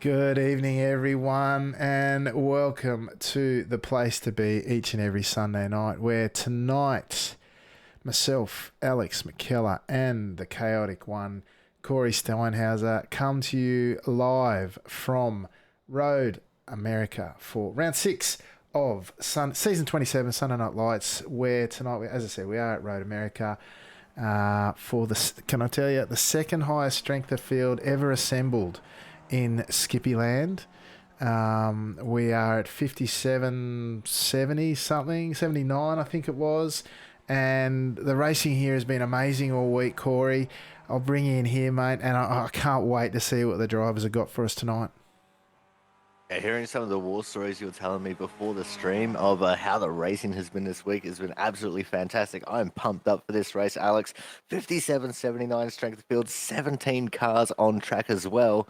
Good evening, everyone, and welcome to the place to be each and every Sunday night. Where tonight, myself, Alex McKellar, and the chaotic one, Corey Steinhauser, come to you live from Road America for round six of season 27 Sunday Night Lights. Where tonight, as I said, we are at Road America. For the, can I tell you, the second highest strength of field ever assembled in Skippyland. We are at 57.70 something, 79 I think it was. And the racing here has been amazing all week, Corey. I'll bring you in here, mate, and I can't wait to see what the drivers have got for us tonight. Yeah, hearing some of the war stories you were telling me before the stream of how the racing has been this week has been absolutely fantastic. I'm pumped up for this race, Alex. 57.79 strength of field, 17 cars on track as well.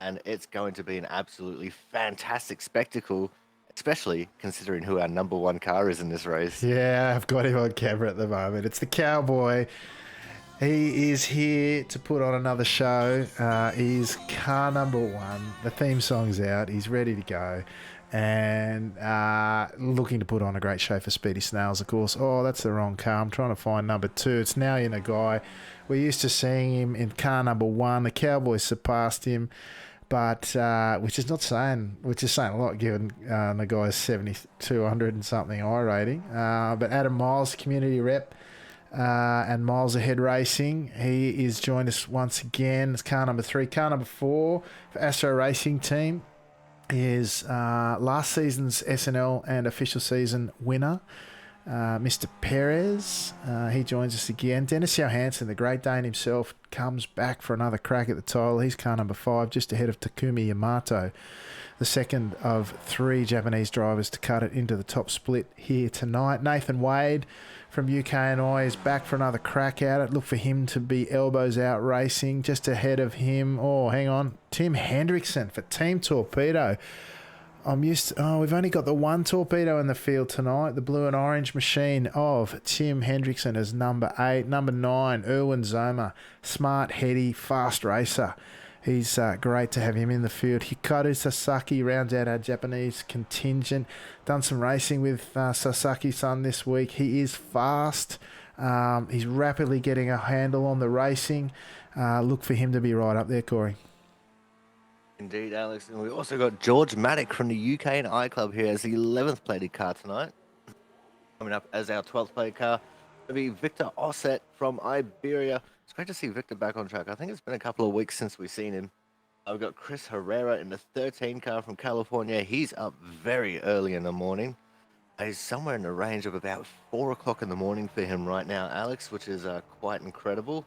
And it's going to be an absolutely fantastic spectacle, especially considering who our number one car is in this race. Yeah, I've got him on camera at the moment. It's the Cowboy. He is here to put on another show. He's car number one. The theme song's out. He's ready to go. And looking to put on a great show for Speedy Snails, of course. Oh, that's the wrong car. I'm trying to find number two. It's now in a guy. We're used to seeing him in car number one. The Cowboys surpassed him. But which is saying a lot given the guy's 7,200 and something I rating. But Adam Miles, community rep, and Miles Ahead Racing, he is joined us once again. It's car number three. Car number four for Astro Racing Team is last season's SNL and official season winner, Mr. Perez. He joins us again. Dennis Johansson, the Great Dane himself, comes back for another crack at the title. He's car number five, just ahead of Takumi Yamato, the second of three Japanese drivers to cut it into the top split here tonight. Nathan Wade from UKNI is back for another crack at it. Look for him to be elbows out racing. Just ahead of him, hang on, Tim Hendrickson for Team Torpedo. We've only got the one torpedo in the field tonight. The blue and orange machine of Tim Hendrickson is number 8. Number 9, Erwin Zoma. Smart, heady, fast racer. He's great to have him in the field. Hikaru Sasaki rounds out our Japanese contingent. Done some racing with Sasaki-san this week. He is fast. He's rapidly getting a handle on the racing. Look for him to be right up there, Corey. Indeed, Alex. And we also got George Maddock from the UK and I Club here as the 11th plated car tonight. Coming up as our 12th plated car will be Victor Osset from Iberia. It's great to see Victor back on track. I think it's been a couple of weeks since we've seen him. We've got Chris Herrera in the 13 car from California. He's up very early in the morning. He's somewhere in the range of about 4 o'clock in the morning for him right now, Alex, which is quite incredible.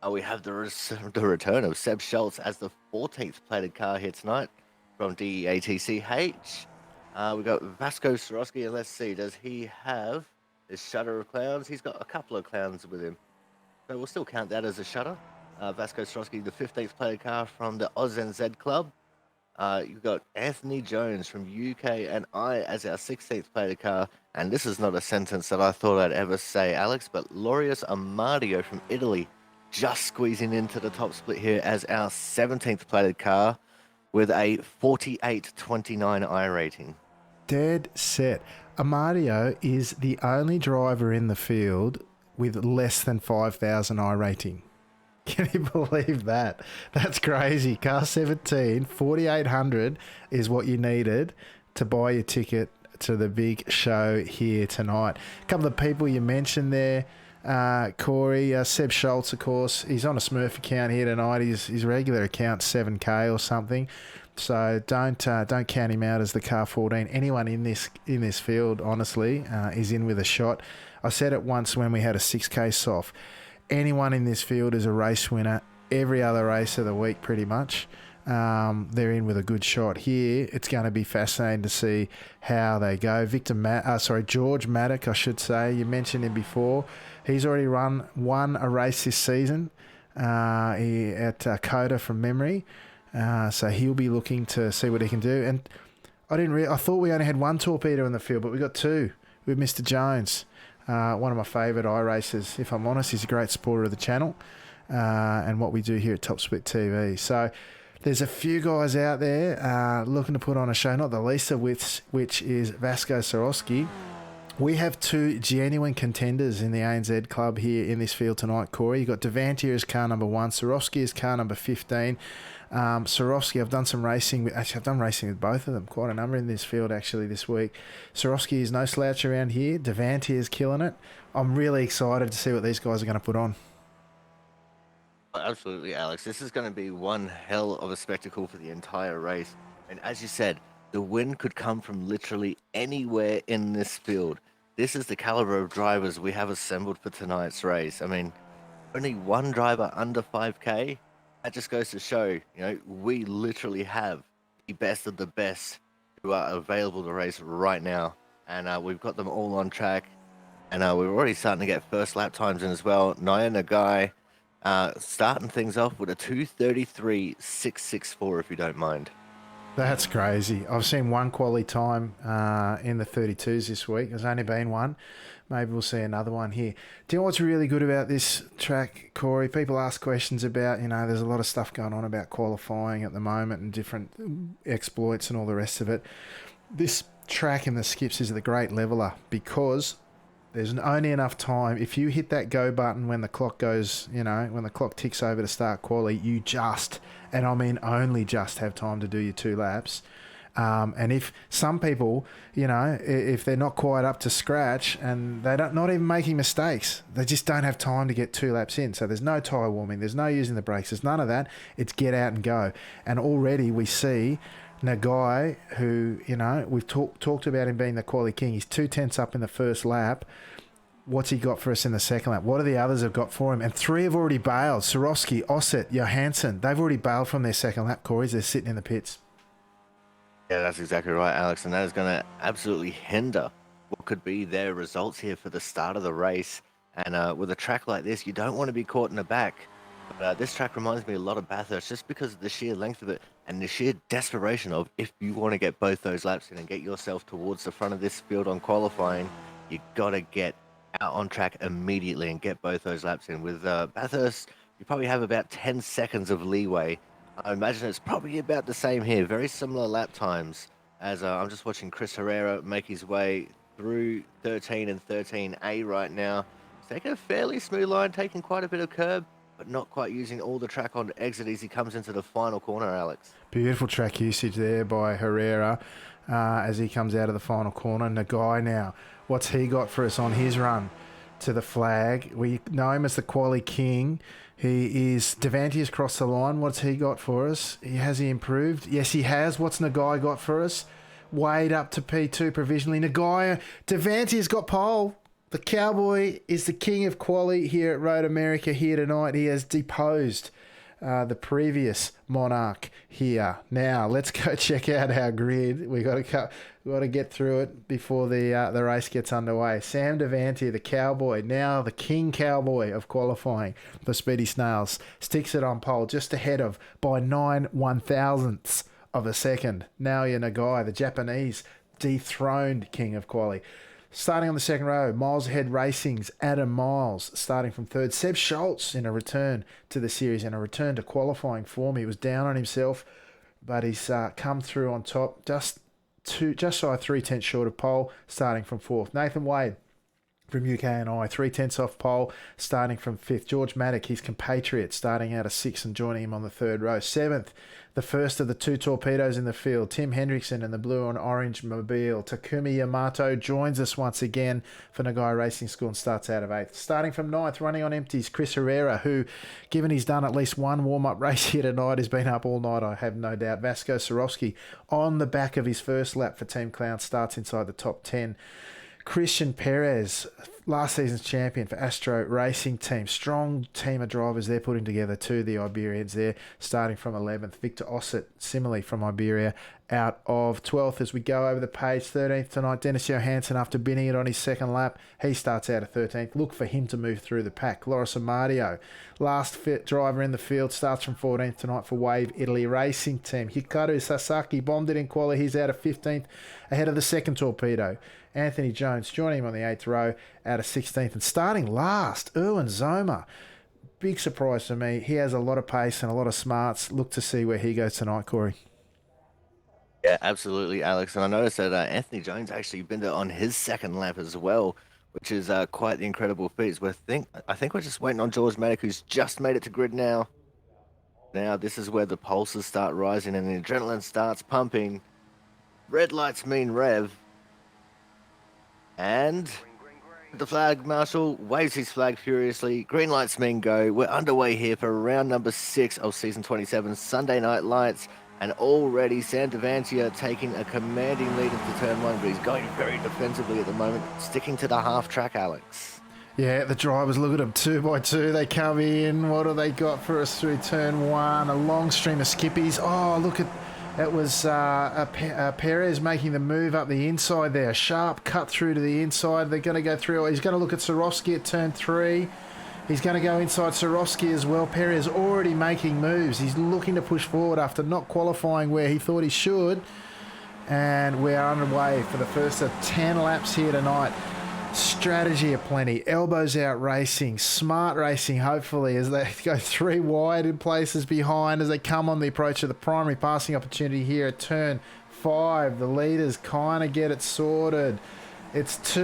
We have the return of Seb Schultz as the 14th plated car here tonight from DEATCH. We've got Vasco Sorosky, and let's see, does he have his shutter of clowns? He's got a couple of clowns with him. So we'll still count that as a shutter. Vasco Sorosky, the 15th plated car from the OzNZ Club. You've got Anthony Jones from UK and I as our 16th plated car. And this is not a sentence that I thought I'd ever say, Alex, but Laureus Amadio from Italy just squeezing into the top split here as our 17th plated car with a 48.29 I rating. Dead set. Amadio is the only driver in the field with less than 5,000 I rating. Can you believe that? That's crazy. Car 17, 4,800 is what you needed to buy your ticket to the big show here tonight. A couple of people you mentioned there, Corey, Seb Schultz, of course. He's on a Smurf account here tonight. His regular account's 7K or something. So don't count him out as the car 14. Anyone in this field, honestly, is in with a shot. I said it once when we had a 6K soft. Anyone in this field is a race winner. Every other race of the week, pretty much. They're in with a good shot here. It's going to be fascinating to see how they go. George Maddock, I should say. You mentioned him before. He's already won a race this season at Coda from memory. So he'll be looking to see what he can do. And I thought we only had one torpedo in the field, but we got two with Mr. Jones. One of my favourite iRacers, if I'm honest. He's a great supporter of the channel and what we do here at Top Split TV. So There's a few guys out there looking to put on a show, not the least of which is Vasco Swarovski. We have two genuine contenders in the ANZ club here in this field tonight, Corey. You've got Devantier as car number 1, Swarovski as car number 15. Swarovski, I've done some racing with, actually I've done racing with both of them, quite a number in this field actually this week. Swarovski is no slouch around here. Devantier is killing it. I'm really excited to see what these guys are going to put on. Absolutely, Alex. This is going to be one hell of a spectacle for the entire race. And as you said, the win could come from literally anywhere in this field. This is the caliber of drivers we have assembled for tonight's race. I mean, only one driver under 5K. That just goes to show, we literally have the best of the best who are available to race right now. And we've got them all on track. And we're already starting to get first lap times in as well. Naya Nagai starting things off with a 2:33.664, if you don't mind. That's crazy. I've seen one quality time in the 32s this week. There's only been one. Maybe we'll see another one here. Do you know what's really good about this track, Corey? People ask questions about, there's a lot of stuff going on about qualifying at the moment and different exploits and all the rest of it. This track in the skips is the great leveler because there's only enough time. If you hit that go button when the clock goes, when the clock ticks over to start quali, you just, and I mean only just, have time to do your 2 laps. And if some people, if they're not quite up to scratch and they're not even making mistakes, they just don't have time to get 2 laps in. So there's no tyre warming, there's no using the brakes, there's none of that. It's get out and go. And already we see Nagai, who, we've talked about him being the quali king. He's 2/10 up in the first lap. What's he got for us in the second lap? What do the others have got for him? And 3 have already bailed. Swarovski, Ossett, Johansson, they've already bailed from their second lap, Corey. They're sitting in the pits. Yeah, that's exactly right, Alex. And that is going to absolutely hinder what could be their results here for the start of the race. And with a track like this, you don't want to be caught in the back. But this track reminds me a lot of Bathurst just because of the sheer length of it and the sheer desperation of, if you want to get both those laps in and get yourself towards the front of this field on qualifying, you got to get out on track immediately and get both those laps in. With Bathurst, you probably have about 10 seconds of leeway. I imagine it's probably about the same here. Very similar lap times as I'm just watching Chris Herrera make his way through 13 and 13A right now. He's taking a fairly smooth line, taking quite a bit of curb, but not quite using all the track on exit as he comes into the final corner, Alex. Beautiful track usage there by Herrera as he comes out of the final corner. Nagai now, what's he got for us on his run to the flag? We know him as the quali king. He is, Devantier's crossed the line. What's he got for us? Has he improved? Yes, he has. What's Nagai got for us? Wade up to P2 provisionally. Nagai, Devantier's got pole. The Cowboy is the king of quali here at Road America here tonight. He has deposed the previous monarch here. Now let's go check out our grid. We got to get through it before the race gets underway. Sam Devantier, the Cowboy, now the king Cowboy of qualifying for Speedy Snails, sticks it on pole just ahead of by 9/1000ths of a second. Naoya Nagai, the Japanese dethroned king of quali. Starting on the second row, Miles Ahead Racing's Adam Miles starting from third. Seb Schultz in a return to the series and a return to qualifying form. He was down on himself, but he's come through on top, just shy 3/10 short of pole, starting from fourth. Nathan Wade from UK&I, 3/10 off pole, starting from fifth. George Maddock, his compatriot, starting out of sixth and joining him on the third row. Seventh, the first of the 2 torpedoes in the field, Tim Hendrickson in the blue and orange mobile. Takumi Yamato joins us once again for Nagai Racing School and starts out of eighth. Starting from ninth, running on empties, Chris Herrera, who, given he's done at least one warm-up race here tonight, has been up all night, I have no doubt. Vasco Swarovski, on the back of his first lap for Team Clown, starts inside the top 10. Christian Perez, last season's champion for Astro Racing Team. Strong team of drivers they're putting together too, the Iberians there, starting from 11th. Victor Ossett, similarly from Iberia, out of 12th as we go over the page. 13th tonight, Dennis Johansson, after binning it on his second lap, he starts out of 13th. Look for him to move through the pack. Loris Amadio, last fit driver in the field, starts from 14th tonight for Wave Italy Racing Team. Hikaru Sasaki bombed it in quali. He's out of 15th, ahead of the second torpedo. Anthony Jones joining him on the 8th row out of 16th. And starting last, Erwin Zoma. Big surprise for me. He has a lot of pace and a lot of smarts. Look to see where he goes tonight, Corey. Yeah, absolutely, Alex. And I noticed that Anthony Jones actually been there on his second lap as well, which is quite the incredible feat. I think we're just waiting on George Maddock, who's just made it to grid now. Now this is where the pulses start rising and the adrenaline starts pumping. Red lights mean rev, and the flag marshal waves his flag furiously. Green lights mean go. We're underway here for round number 6 of season 27, Sunday Night Lights. And already Sam Devantia taking a commanding lead into turn 1, but he's going very defensively at the moment, sticking to the half track, Alex. Yeah, the drivers, look at them, 2 by 2. They come in. What have they got for us through turn 1? A long stream of skippies. Oh, look at that. Was Perez making the move up the inside there. A sharp cut through to the inside. They're going to go through. He's going to look at Sorowski at turn 3. He's going to go inside Sorowski as well. Perez already making moves. He's looking to push forward after not qualifying where he thought he should. And we are underway for the first of 10 laps here tonight. Strategy aplenty, elbows out racing, smart racing hopefully as they go 3 wide in places behind as they come on the approach of the primary passing opportunity here at turn 5. The leaders kind of get it sorted. It's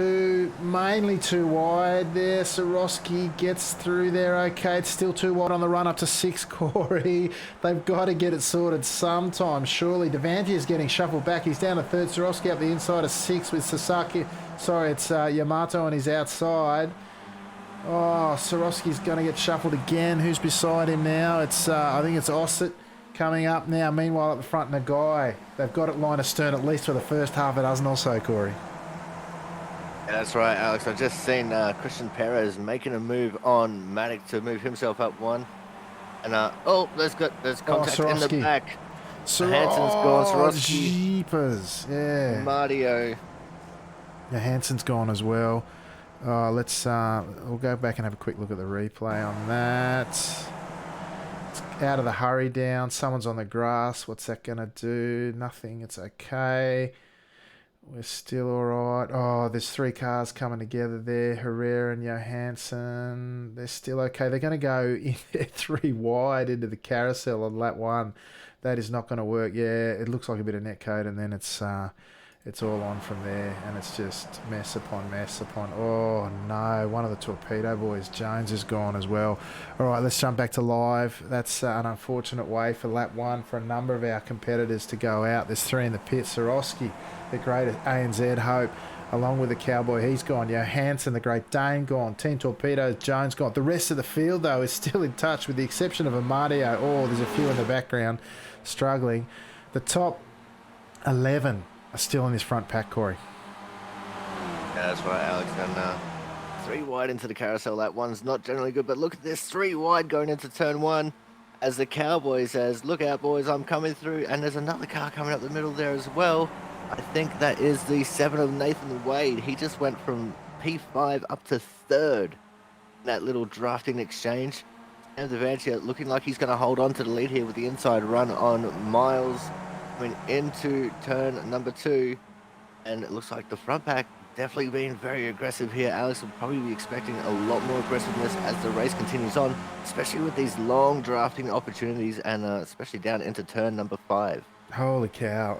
mainly too wide there. Sorowski gets through there okay. It's still too wide on the run up to 6, Corey. They've got to get it sorted sometime, surely. Devanti is getting shuffled back. He's down to 3rd. Sorowski up the inside of 6 with Sasaki. Sorry, it's Yamato on his outside. Oh, Sorowski's going to get shuffled again. Who's beside him now? It's I think it's Ossett coming up now. Meanwhile, at the front, Nagai. They've got it line astern at least for the first half a dozen or so, Corey. Yeah, that's right, Alex. I've just seen Christian Perez making a move on Maddox to move himself up 1. And, there's contact in the back. Hansen's gone, Sorowski. Jeepers, yeah. Mario. Yeah, Hansen's gone as well. We'll go back and have a quick look at the replay on that. It's out of the hurry down. Someone's on the grass. What's that going to do? Nothing. It's okay. We're still all right. Oh, there's 3 cars coming together there. Herrera and Johansson. They're still okay. They're going to go in 3 wide into the carousel on lap 1. That is not going to work. Yeah, it looks like a bit of netcode, and then it's all on from there, and it's just mess upon mess upon. Oh no, one of the torpedo boys, Jones, is gone as well. All right, let's jump back to live. That's an unfortunate way for lap 1 for a number of our competitors to go out. There's 3 in the pit. Sorowski, the great ANZ hope, along with the cowboy, he's gone. Johansson, the great Dane, gone. Team Torpedoes, Jones, gone. The rest of the field, though, is still in touch with the exception of Amadio. Oh, there's a few in the background struggling. The top 11 are still in this front pack, Corey. Yeah, that's right, Alex. And 3 wide into the carousel. That one's not generally good, but look at this, 3 wide going into turn 1 as the cowboy says, look out, boys, I'm coming through. And there's another car coming up the middle there as well. I think that is the 7 of Nathan Wade. He just went from P5 up to 3rd in that little drafting exchange. And Devantia looking like he's going to hold on to the lead here with the inside run on Miles. Coming into turn number 2, and it looks like the front pack definitely being very aggressive here. Alex will probably be expecting a lot more aggressiveness as the race continues on, especially with these long drafting opportunities, and especially down into turn number 5. Holy cow.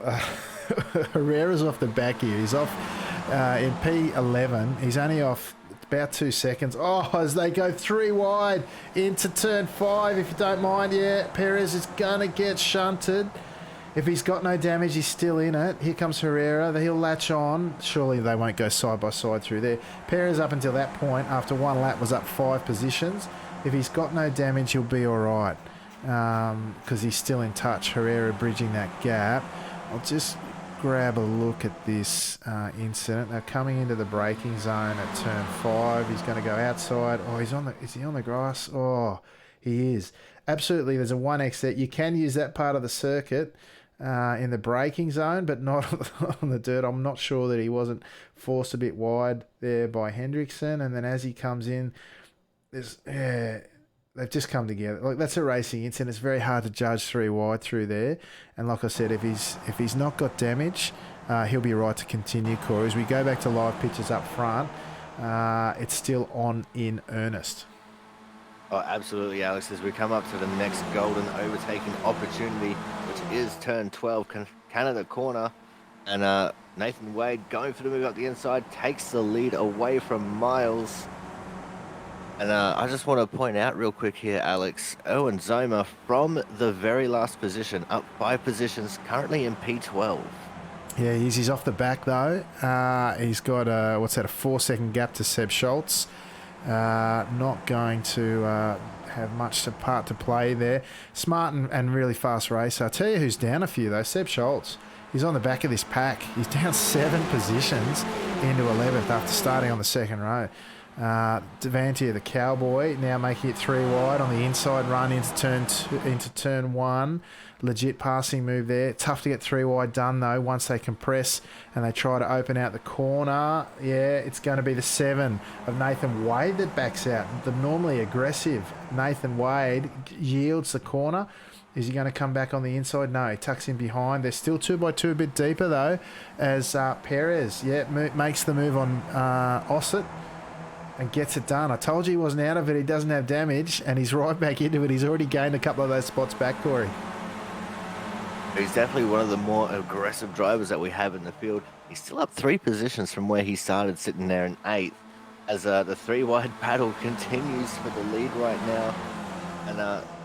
Herrera's off the back here. He's off in P11. He's only off about 2 seconds. Oh, as they go 3 wide into turn 5, if you don't mind. Yeah, Perez is going to get shunted. If he's got no damage, he's still in it. Here comes Herrera. He'll latch on. Surely they won't go side by side through there. Perez up until that point, after 1 lap, was up 5 positions. If he's got no damage, he'll be all right because he's still in touch. Herrera bridging that gap. I'll just grab a look at this incident. They're coming into the braking zone at turn 5. He's going to go outside. Oh, is he on the grass? Oh, he is. Absolutely, there's a 1x that you can use that part of the circuit in the braking zone, but not on the dirt. I'm not sure that he wasn't forced a bit wide there by Hendrickson. And then as he comes in, they've just come together. Like, that's a racing incident. It's very hard to judge 3 wide through there. And like I said, if he's not got damage, he'll be right to continue, Corey. As we go back to live pictures up front, it's still on in earnest. Oh, absolutely, Alex. As we come up to the next golden overtaking opportunity, which is turn 12, Canada corner. And Nathan Wade going for the move up the inside, takes the lead away from Miles. And I just want to point out real quick here, Alex, Owen Zoma from the very last position, up 5 positions, currently in P12. Yeah, he's off the back though. He's got a 4-second gap to Seb Schultz. Not going to have much part to play there. Smart and really fast race. I'll tell you who's down a few though. Seb Schultz. He's on the back of this pack. He's down 7 positions into 11th after starting on the second row. Devantier, the cowboy, now making it 3 wide on the inside run into turn 1. Legit passing move there. Tough to get 3 wide done though once they compress and they try to open out the corner. Yeah, it's going to be the 7 of Nathan Wade that backs out. The normally aggressive Nathan Wade yields the corner. Is he going to come back on the inside? No, he tucks in behind. They're still 2x2 a bit deeper though, as Perez makes the move on Ossett and gets it done. I told you he wasn't out of it. He doesn't have damage, and he's right back into it. He's already gained a couple of those spots back, Corey. He's definitely one of the more aggressive drivers that we have in the field. He's still up 3 positions from where he started, sitting there in 8th, as the 3 wide battle continues for the lead right now. And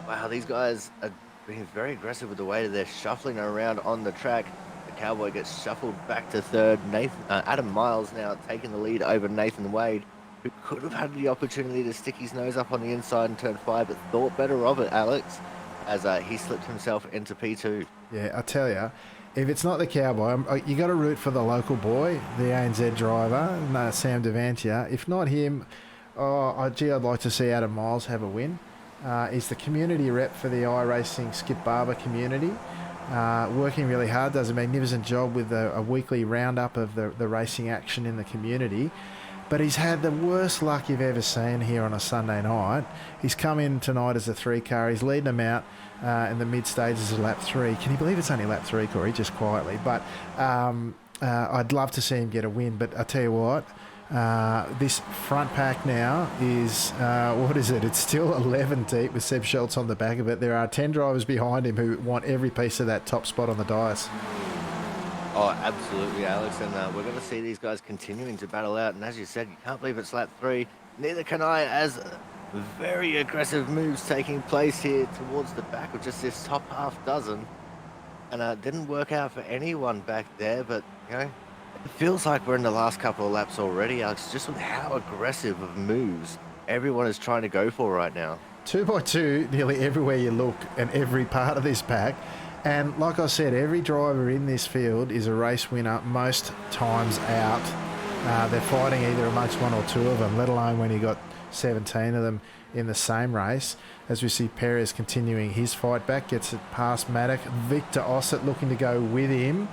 wow, these guys are being very aggressive with the way that they're shuffling around on the track. The Cowboy gets shuffled back to 3rd. Adam Miles now taking the lead over Nathan Wade, who could have had the opportunity to stick his nose up on the inside in turn 5, but thought better of it, Alex, as he slipped himself into P2. Yeah, I tell you, if it's not the Cowboy, you got to root for the local boy, the ANZ driver, Sam Devantier. If not him, I'd like to see Adam Miles have a win. He's the community rep for the iRacing Skip Barber community. Working really hard, does a magnificent job with a weekly roundup of the racing action in the community. But he's had the worst luck you've ever seen here on a Sunday night. He's come in tonight as a 3-car. He's leading them out in the mid stages of lap 3. Can you believe it's only lap 3, Corey? Just quietly. But I'd love to see him get a win. But I tell you what, this front pack now is, what is it? It's still 11 deep with Seb Schultz on the back of it. There are 10 drivers behind him who want every piece of that top spot on the dice. Oh, absolutely, Alex. And we're going to see these guys continuing to battle out. And as you said, you can't believe it's lap 3. Neither can I, as very aggressive moves taking place here towards the back of just this top half dozen. And didn't work out for anyone back there. But, you know, it feels like we're in the last couple of laps already, Alex, just with how aggressive of moves everyone is trying to go for right now. 2x2 nearly everywhere you look and every part of this pack. And like I said, every driver in this field is a race winner most times out. They're fighting either amongst 1 or 2 of them, let alone when you got 17 of them in the same race. As we see Perez continuing his fight back, gets it past Maddock. Victor Ossett looking to go with him.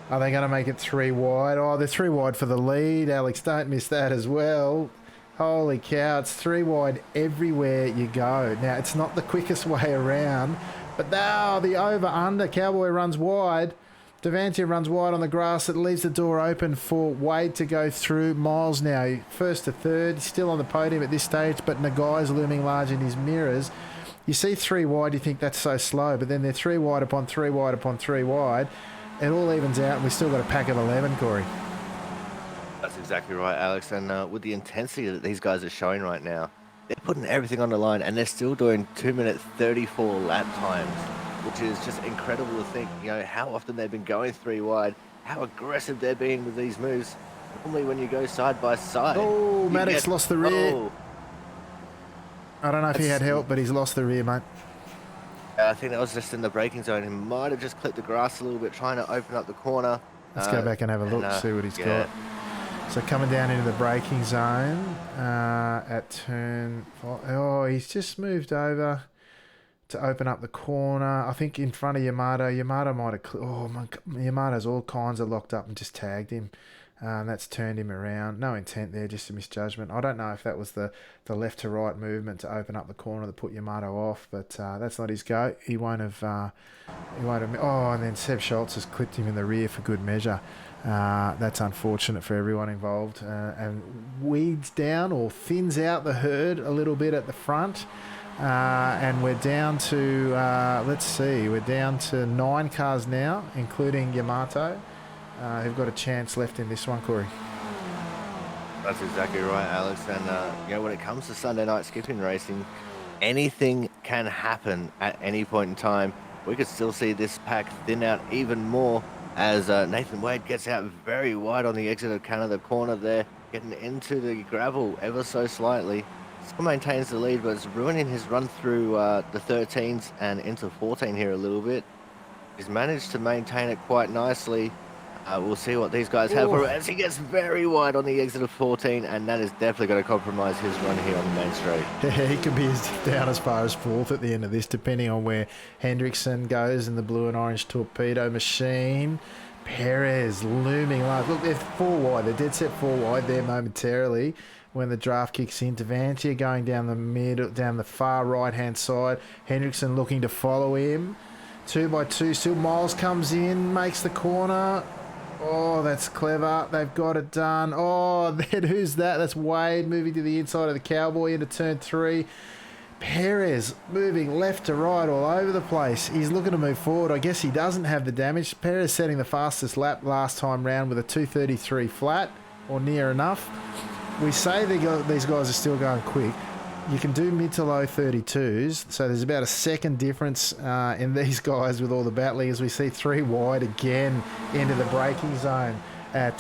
Are they going to make it 3 wide? Oh, they're 3 wide for the lead. Alex, don't miss that as well. Holy cow, it's 3 wide everywhere you go. Now, it's not the quickest way around, but now the over-under. Cowboy runs wide. Devantier runs wide on the grass. It leaves the door open for Wade to go through. Miles now, 1st to 3rd. He's still on the podium at this stage, but Nagai's looming large in his mirrors. You see 3 wide, you think that's so slow, but then they're 3 wide upon 3 wide upon 3 wide. It all evens out, and we've still got a pack of 11, Corey. That's exactly right, Alex. And with the intensity that these guys are showing right now, they're putting everything on the line, and they're still doing 2-minute 34 lap times, which is just incredible to think, you know, how often they've been going 3 wide, how aggressive they're being with these moves. Normally when you go side by side. Oh, Maddox lost the rear. Oh. I don't know if he had help, but he's lost the rear, mate. I think that was just in the braking zone. He might have just clipped the grass a little bit, trying to open up the corner. Let's go back and have a look, see what he's got. So coming down into the braking zone at turn 4. Oh, he's just moved over to open up the corner. I think in front of Yamato. Yamato might have... Oh, my God. Yamato's all kinds of locked up and just tagged him. That's turned him around. No intent there, just a misjudgment. I don't know if that was the left to right movement to open up the corner that put Yamato off, but that's not his go. He won't have He won't have, oh, and then Seb Schultz has clipped him in the rear for good measure. That's unfortunate for everyone involved. And weeds down or thins out the herd a little bit at the front. And we're down to, let's see, we're down to 9 cars now, including Yamato, who've got a chance left in this one, Corey. That's exactly right, Alex. And, when it comes to Sunday night skipping racing, anything can happen at any point in time. We could still see this pack thin out even more as Nathan Wade gets out very wide on the exit of Canada corner there, getting into the gravel ever so slightly. Still maintains the lead, but it's ruining his run through the 13s and into 14 here a little bit. He's managed to maintain it quite nicely. We'll see what these guys have for as he gets very wide on the exit of 14, and that is definitely going to compromise his run here on the main straight. Yeah, he could be down as far as 4th at the end of this, depending on where Hendrickson goes in the blue and orange torpedo machine. Perez looming large. Look, they're 4 wide. They're dead set 4 wide there momentarily when the draft kicks in. Devantia going down the middle, down the far right-hand side. Hendrickson looking to follow him. 2x2 still. Miles comes in, makes the corner. Oh, that's clever. They've got it done. Oh, then who's that? That's Wade moving to the inside of the Cowboy into turn 3. Perez moving left to right all over the place. He's looking to move forward. I guess he doesn't have the damage. Perez setting the fastest lap last time round with a 2:33 flat or near enough. We say these guys are still going quick. You can do mid to low 32s, so there's about a second difference in these guys with all the battling as we see 3 wide again into the braking zone at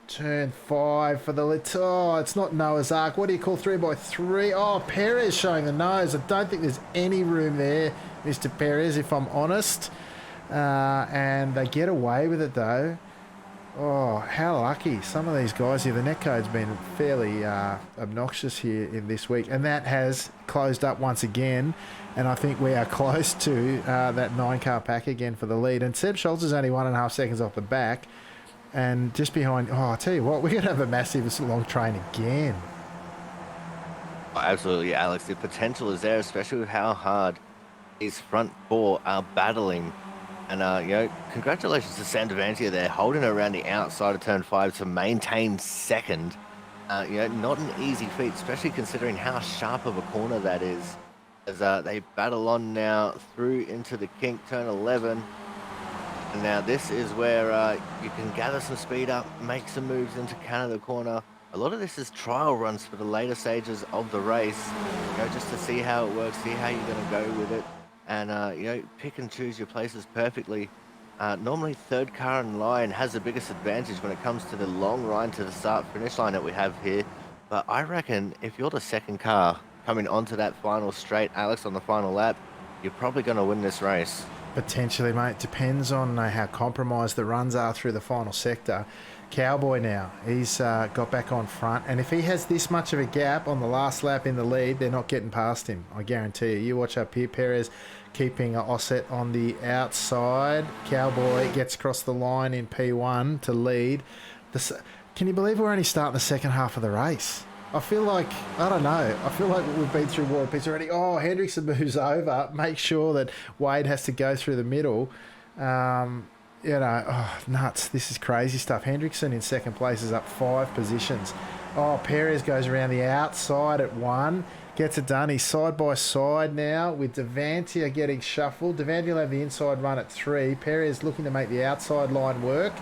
turn 5 for the little. Oh, it's not Noah's Ark. What do you call 3x3? Oh, Perez showing the nose. I don't think there's any room there, Mr. Perez, if I'm honest. And they get away with it though. Oh, how lucky. Some of these guys here, the netcode's been fairly obnoxious here in this week, and that has closed up once again, and I think we are close to that 9-car pack again for the lead, and Seb Schultz is only 1.5 seconds off the back, and just behind, I'll tell you what, we're going to have a massive long train again. Oh, absolutely, Alex. The potential is there, especially with how hard these front 4 are battling. And, congratulations to Sam Devantia there, holding around the outside of turn 5 to maintain second. Not an easy feat, especially considering how sharp of a corner that is. As they battle on now through into the kink, turn 11. And now this is where you can gather some speed up, make some moves into Canada corner. A lot of this is trial runs for the later stages of the race, just to see how it works, see how you're going to go with it. And, pick and choose your places perfectly. Normally, 3rd car in line has the biggest advantage when it comes to the long run to the start-finish line that we have here. But I reckon if you're the 2nd car coming onto that final straight, Alex, on the final lap, you're probably going to win this race. Potentially, mate. Depends on how compromised the runs are through the final sector. Cowboy now, he's got back on front, and if he has this much of a gap on the last lap in the lead, they're not getting past him, I guarantee you. You watch up here, Perez keeping Osset on the outside. Cowboy gets across the line in P1 to lead. Can you believe we're only starting the second half of the race? I feel like, I don't know, I feel like we've been through War and Peace already. Oh, Hendrickson moves over, make sure that Wade has to go through the middle. Nuts. This is crazy stuff. Hendrickson in 2nd place is up 5 positions. Oh, Perez goes around the outside at 1. Gets it done. He's side by side now with Devantia getting shuffled. Devantia will have the inside run at 3. Perez looking to make the outside line work.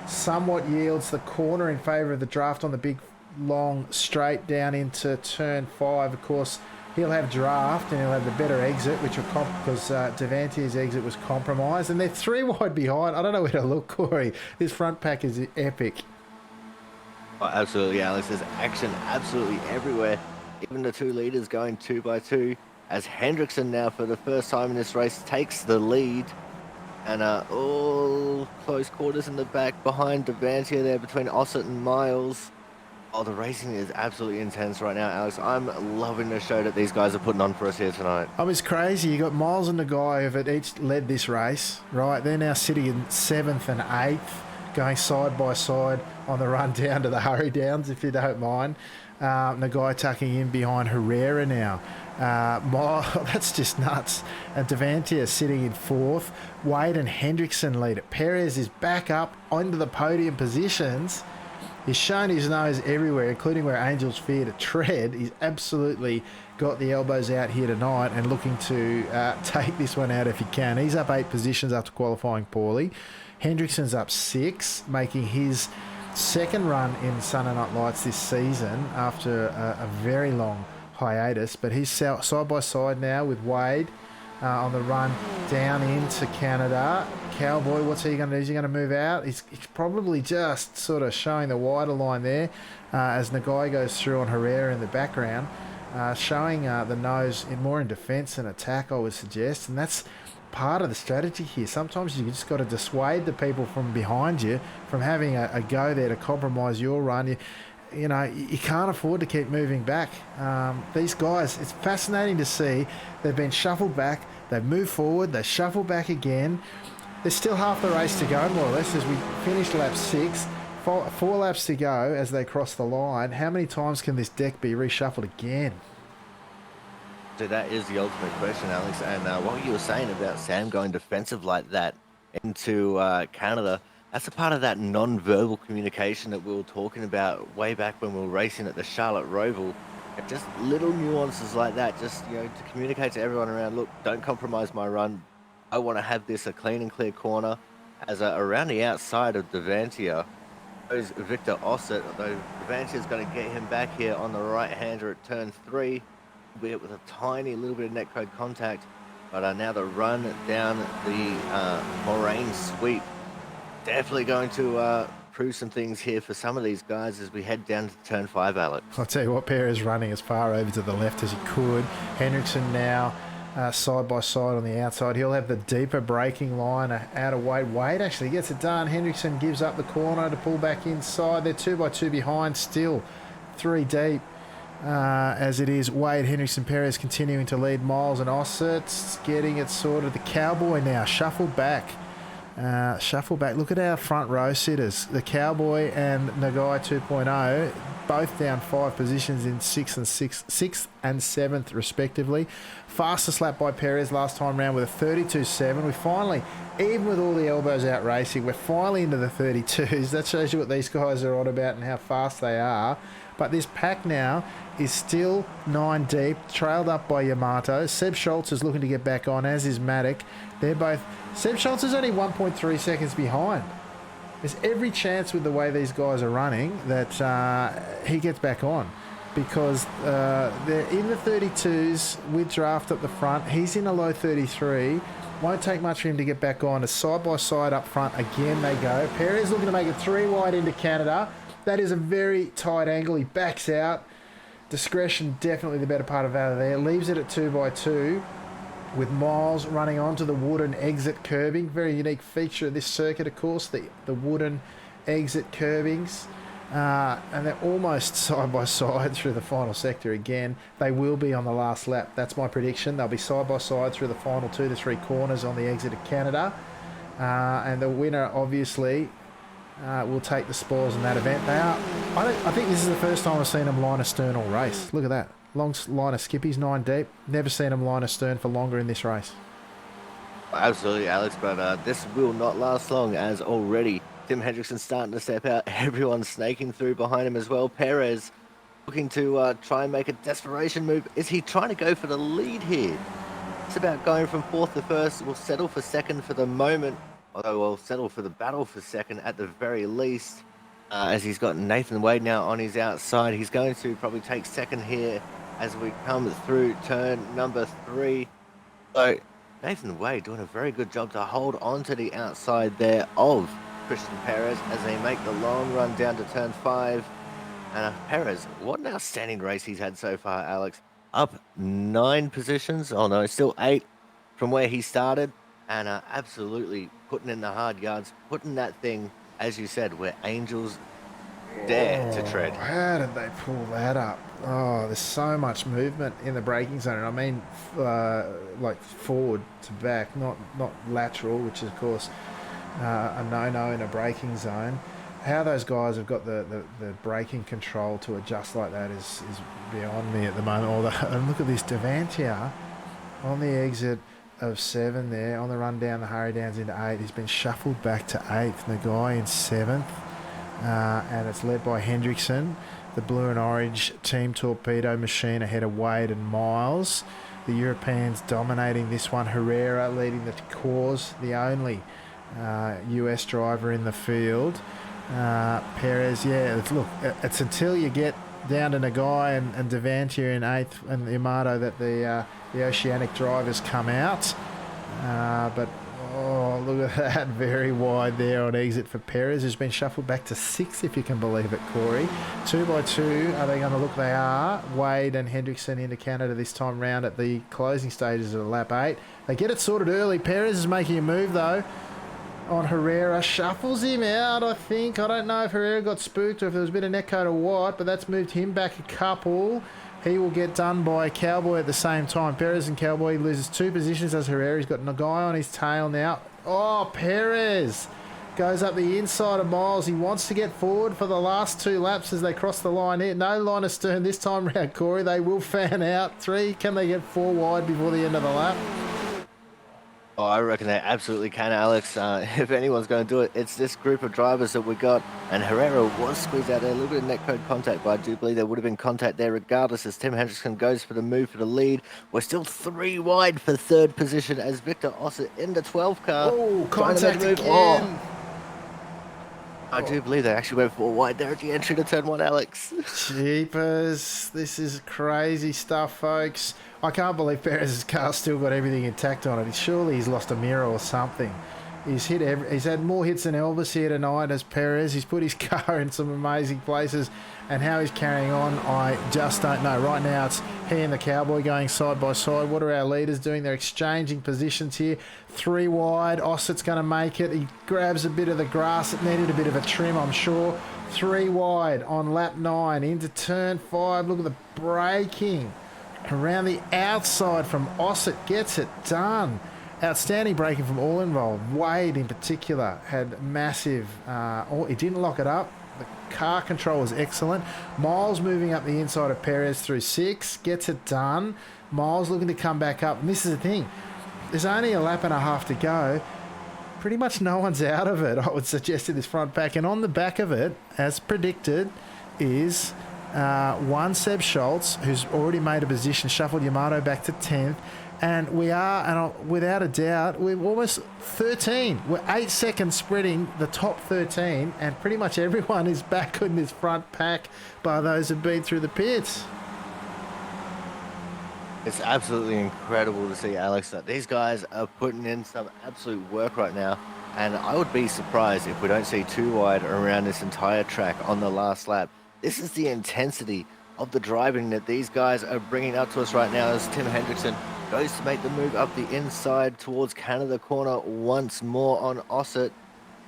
Somewhat yields the corner in favour of the draft on the big long straight down into turn 5. Of course, he'll have draft and he'll have the better exit, which will because Devantia's exit was compromised, and they're 3 wide behind. I don't know where to look, Corey. This front pack is epic. Oh, absolutely, Alex. There's action absolutely everywhere. Even the 2 leaders going 2x2 as Hendrickson now for the first time in this race takes the lead. And all close quarters in the back behind Devantia there between Osset and Miles. Oh, the racing is absolutely intense right now, Alex. I'm loving the show that these guys are putting on for us here tonight. It's crazy. You got Miles and the guy who've each led this race, right? They're now sitting in 7th and 8th, going side by side on the run down to the Hurry Downs, if you don't mind. The guy tucking in behind Herrera now. That's just nuts. And Devantia sitting in fourth. Wade and Hendrickson lead it. Perez is back up onto the podium positions. He's shown his nose everywhere, including where angels fear to tread. He's absolutely got the elbows out here tonight and looking to take this one out if he can. He's up 8 positions after qualifying poorly. Hendrickson's up 6, making his second run in Sunday Night Lights this season after a very long hiatus. But he's side by side now with Wade on the run down into Canada. Cowboy, what's he going to do? Is he going to move out? He's probably just sort of showing the wider line there as Nagai goes through on Herrera in the background, showing the nose more in defence than attack, I would suggest. And that's part of the strategy here. Sometimes you just got to dissuade the people from behind you from having a go there to compromise your run. You know, you can't afford to keep moving back. These guys, it's fascinating to see. They've been shuffled back. They've moved forward. They shuffle back again. There's still half the race to go, more or less, as we finish lap 6. Four laps to go as they cross the line. How many times can this deck be reshuffled again? So that is the ultimate question, Alex. And what you were saying about Sam going defensive like that into Canada, that's a part of that non-verbal communication that we were talking about way back when we were racing at the Charlotte Roval. Just little nuances like that, just, you know, to communicate to everyone around, look, don't compromise my run. I want to have this a clean and clear corner. As around the outside of Devantia goes Victor Ossett, although Devantia is going to get him back here on the right-hander at turn 3, albeit with a tiny little bit of net code contact. But now the run down the moraine sweep, definitely going to prove some things here for some of these guys as we head down to turn 5, Alex. I'll tell you what, Perez running as far over to the left as he could. Hendrickson now side by side on the outside. He'll have the deeper braking line out of Wade. Wade actually gets it done. Hendrickson gives up the corner to pull back inside. They're 2 by 2 behind still, 3 deep. As it is Wade, Hendrickson, Perez continuing to lead. Miles and Ossett's getting it sorted. The Cowboy now shuffled back. Look at our front row sitters. The Cowboy and Nagai 2.0, both down 5 positions in 6th and 7th respectively. Fastest lap by Perez last time round with a 32.7. We finally, even with all the elbows out racing, we're finally into the 32s. That shows you what these guys are on about and how fast they are. But this pack now is still 9 deep, trailed up by Yamato. Seb Schultz is looking to get back on, as is Matic. They're both... Seb Schultz is only 1.3 seconds behind. There's every chance with the way these guys are running that he gets back on, because they're in the 32s with Draft at the front. He's in a low 33. Won't take much for him to get back on. A side by side up front again they go. Perez looking to make it 3 wide into Canada. That is a very tight angle. He backs out. Discretion definitely the better part of out of there. Leaves it at 2 by 2 with Miles running onto the wooden exit curbing. Very unique feature of this circuit, of course, the wooden exit curbings. And they're almost side by side through the final sector again. They will be on the last lap. That's my prediction. They'll be side by side through the final 2 to 3 corners on the exit of Canada. And the winner, obviously, will take the spoils in that event. I think this is the first time I've seen them line astern all race. Look at that. Long line of skippies, 9 deep. Never seen them line astern for longer in this race. Absolutely, Alex, but this will not last long, as already Tim Hendrickson's starting to step out. Everyone's snaking through behind him as well. Perez looking to try and make a desperation move. Is he trying to go for the lead here? It's about going from 4th to 1st. We'll settle for 2nd for the moment, although we'll settle for the battle for 2nd at the very least, as he's got Nathan Wade now on his outside. He's going to probably take 2nd here as we come through turn number 3. So Nathan Wade doing a very good job to hold on to the outside there of Christian Perez as they make the long run down to turn 5. And Perez, what an outstanding race he's had so far, Alex. Up 9 positions, oh no, still 8 from where he started, and absolutely putting in the hard yards, putting that thing, as you said, where angels dare to tread. How did they pull that up? Oh, there's so much movement in the braking zone. I mean, like forward to back, not lateral, which is, of course, a no-no in a braking zone. how those guys have got the braking control to adjust like that is beyond me at the moment. And look at this, Devantier on the exit of 7 there, on the run down the Hurry Downs into 8. He's been shuffled back to 8th. The guy in 7th, and it's led by Hendrickson. The blue and orange Team Torpedo machine ahead of Wade and Miles. The Europeans dominating this one. Herrera leading the cause, the only US driver in the field. Perez, it's until you get down to Nagai and Devantier in 8th and Yamato that the Oceanic drivers come out. But look at that, very wide there on exit for Perez, who's been shuffled back to 6th, if you can believe it, Corey. 2 by 2, are they going to look? They are. Wade and Hendrickson into Canada this time round at the closing stages of lap 8. They get it sorted early. Perez is making a move, though, on Herrera. Shuffles him out, I think. I don't know if Herrera got spooked or if there was a bit of netcode or what, but that's moved him back a couple. He will get done by Cowboy at the same time. Perez and Cowboy loses 2 positions as Herrera. He's got Nagai on his tail now. Oh, Perez goes up the inside of Miles. He wants to get forward for the last 2 laps as they cross the line here. No line of stern this time round, Corey. They will fan out. 3, can they get 4 wide before the end of the lap? Oh, I reckon they absolutely can, Alex. If anyone's going to do it, it's this group of drivers that we got. And Herrera was squeezed out there. A little bit of netcode contact, but I do believe there would have been contact there regardless as Tim Hendrickson goes for the move for the lead. We're still 3 wide for 3rd position as Victor Ossett in the 12 car. Oh, contact again. I do believe they actually went 4 wide there at the entry to turn 1, Alex. Jeepers. This is crazy stuff, folks. I can't believe Perez's car's still got everything intact on it. Surely he's lost a mirror or something. He's had more hits than Elvis here tonight as Perez. He's put his car in some amazing places, and how he's carrying on, I just don't know. Right now, it's he and the Cowboy going side by side. What are our leaders doing? They're exchanging positions here. 3 wide. Ossett's going to make it. He grabs a bit of the grass. It needed a bit of a trim, I'm sure. 3 wide on lap 9 into turn 5. Look at the braking around the outside from Ossett. Gets it done. Outstanding braking from all involved. Wade in particular had massive, he didn't lock it up. The car control was excellent. Miles moving up the inside of Perez through 6, gets it done. Miles looking to come back up. And this is the thing, there's only a lap and a half to go. Pretty much no one's out of it, I would suggest, in this front pack. And on the back of it, as predicted, is one Seb Schultz, who's already made a position, shuffled Yamato back to 10th. And we are, and without a doubt, we're almost 13. We're 8 seconds spreading the top 13, and pretty much everyone is back in this front pack by those who've been through the pits. It's absolutely incredible to see, Alex, that these guys are putting in some absolute work right now. And I would be surprised if we don't see 2 wide around this entire track on the last lap. This is the intensity of the driving that these guys are bringing up to us right now as Tim Hendrickson goes to make the move up the inside towards Canada corner once more on Ossett.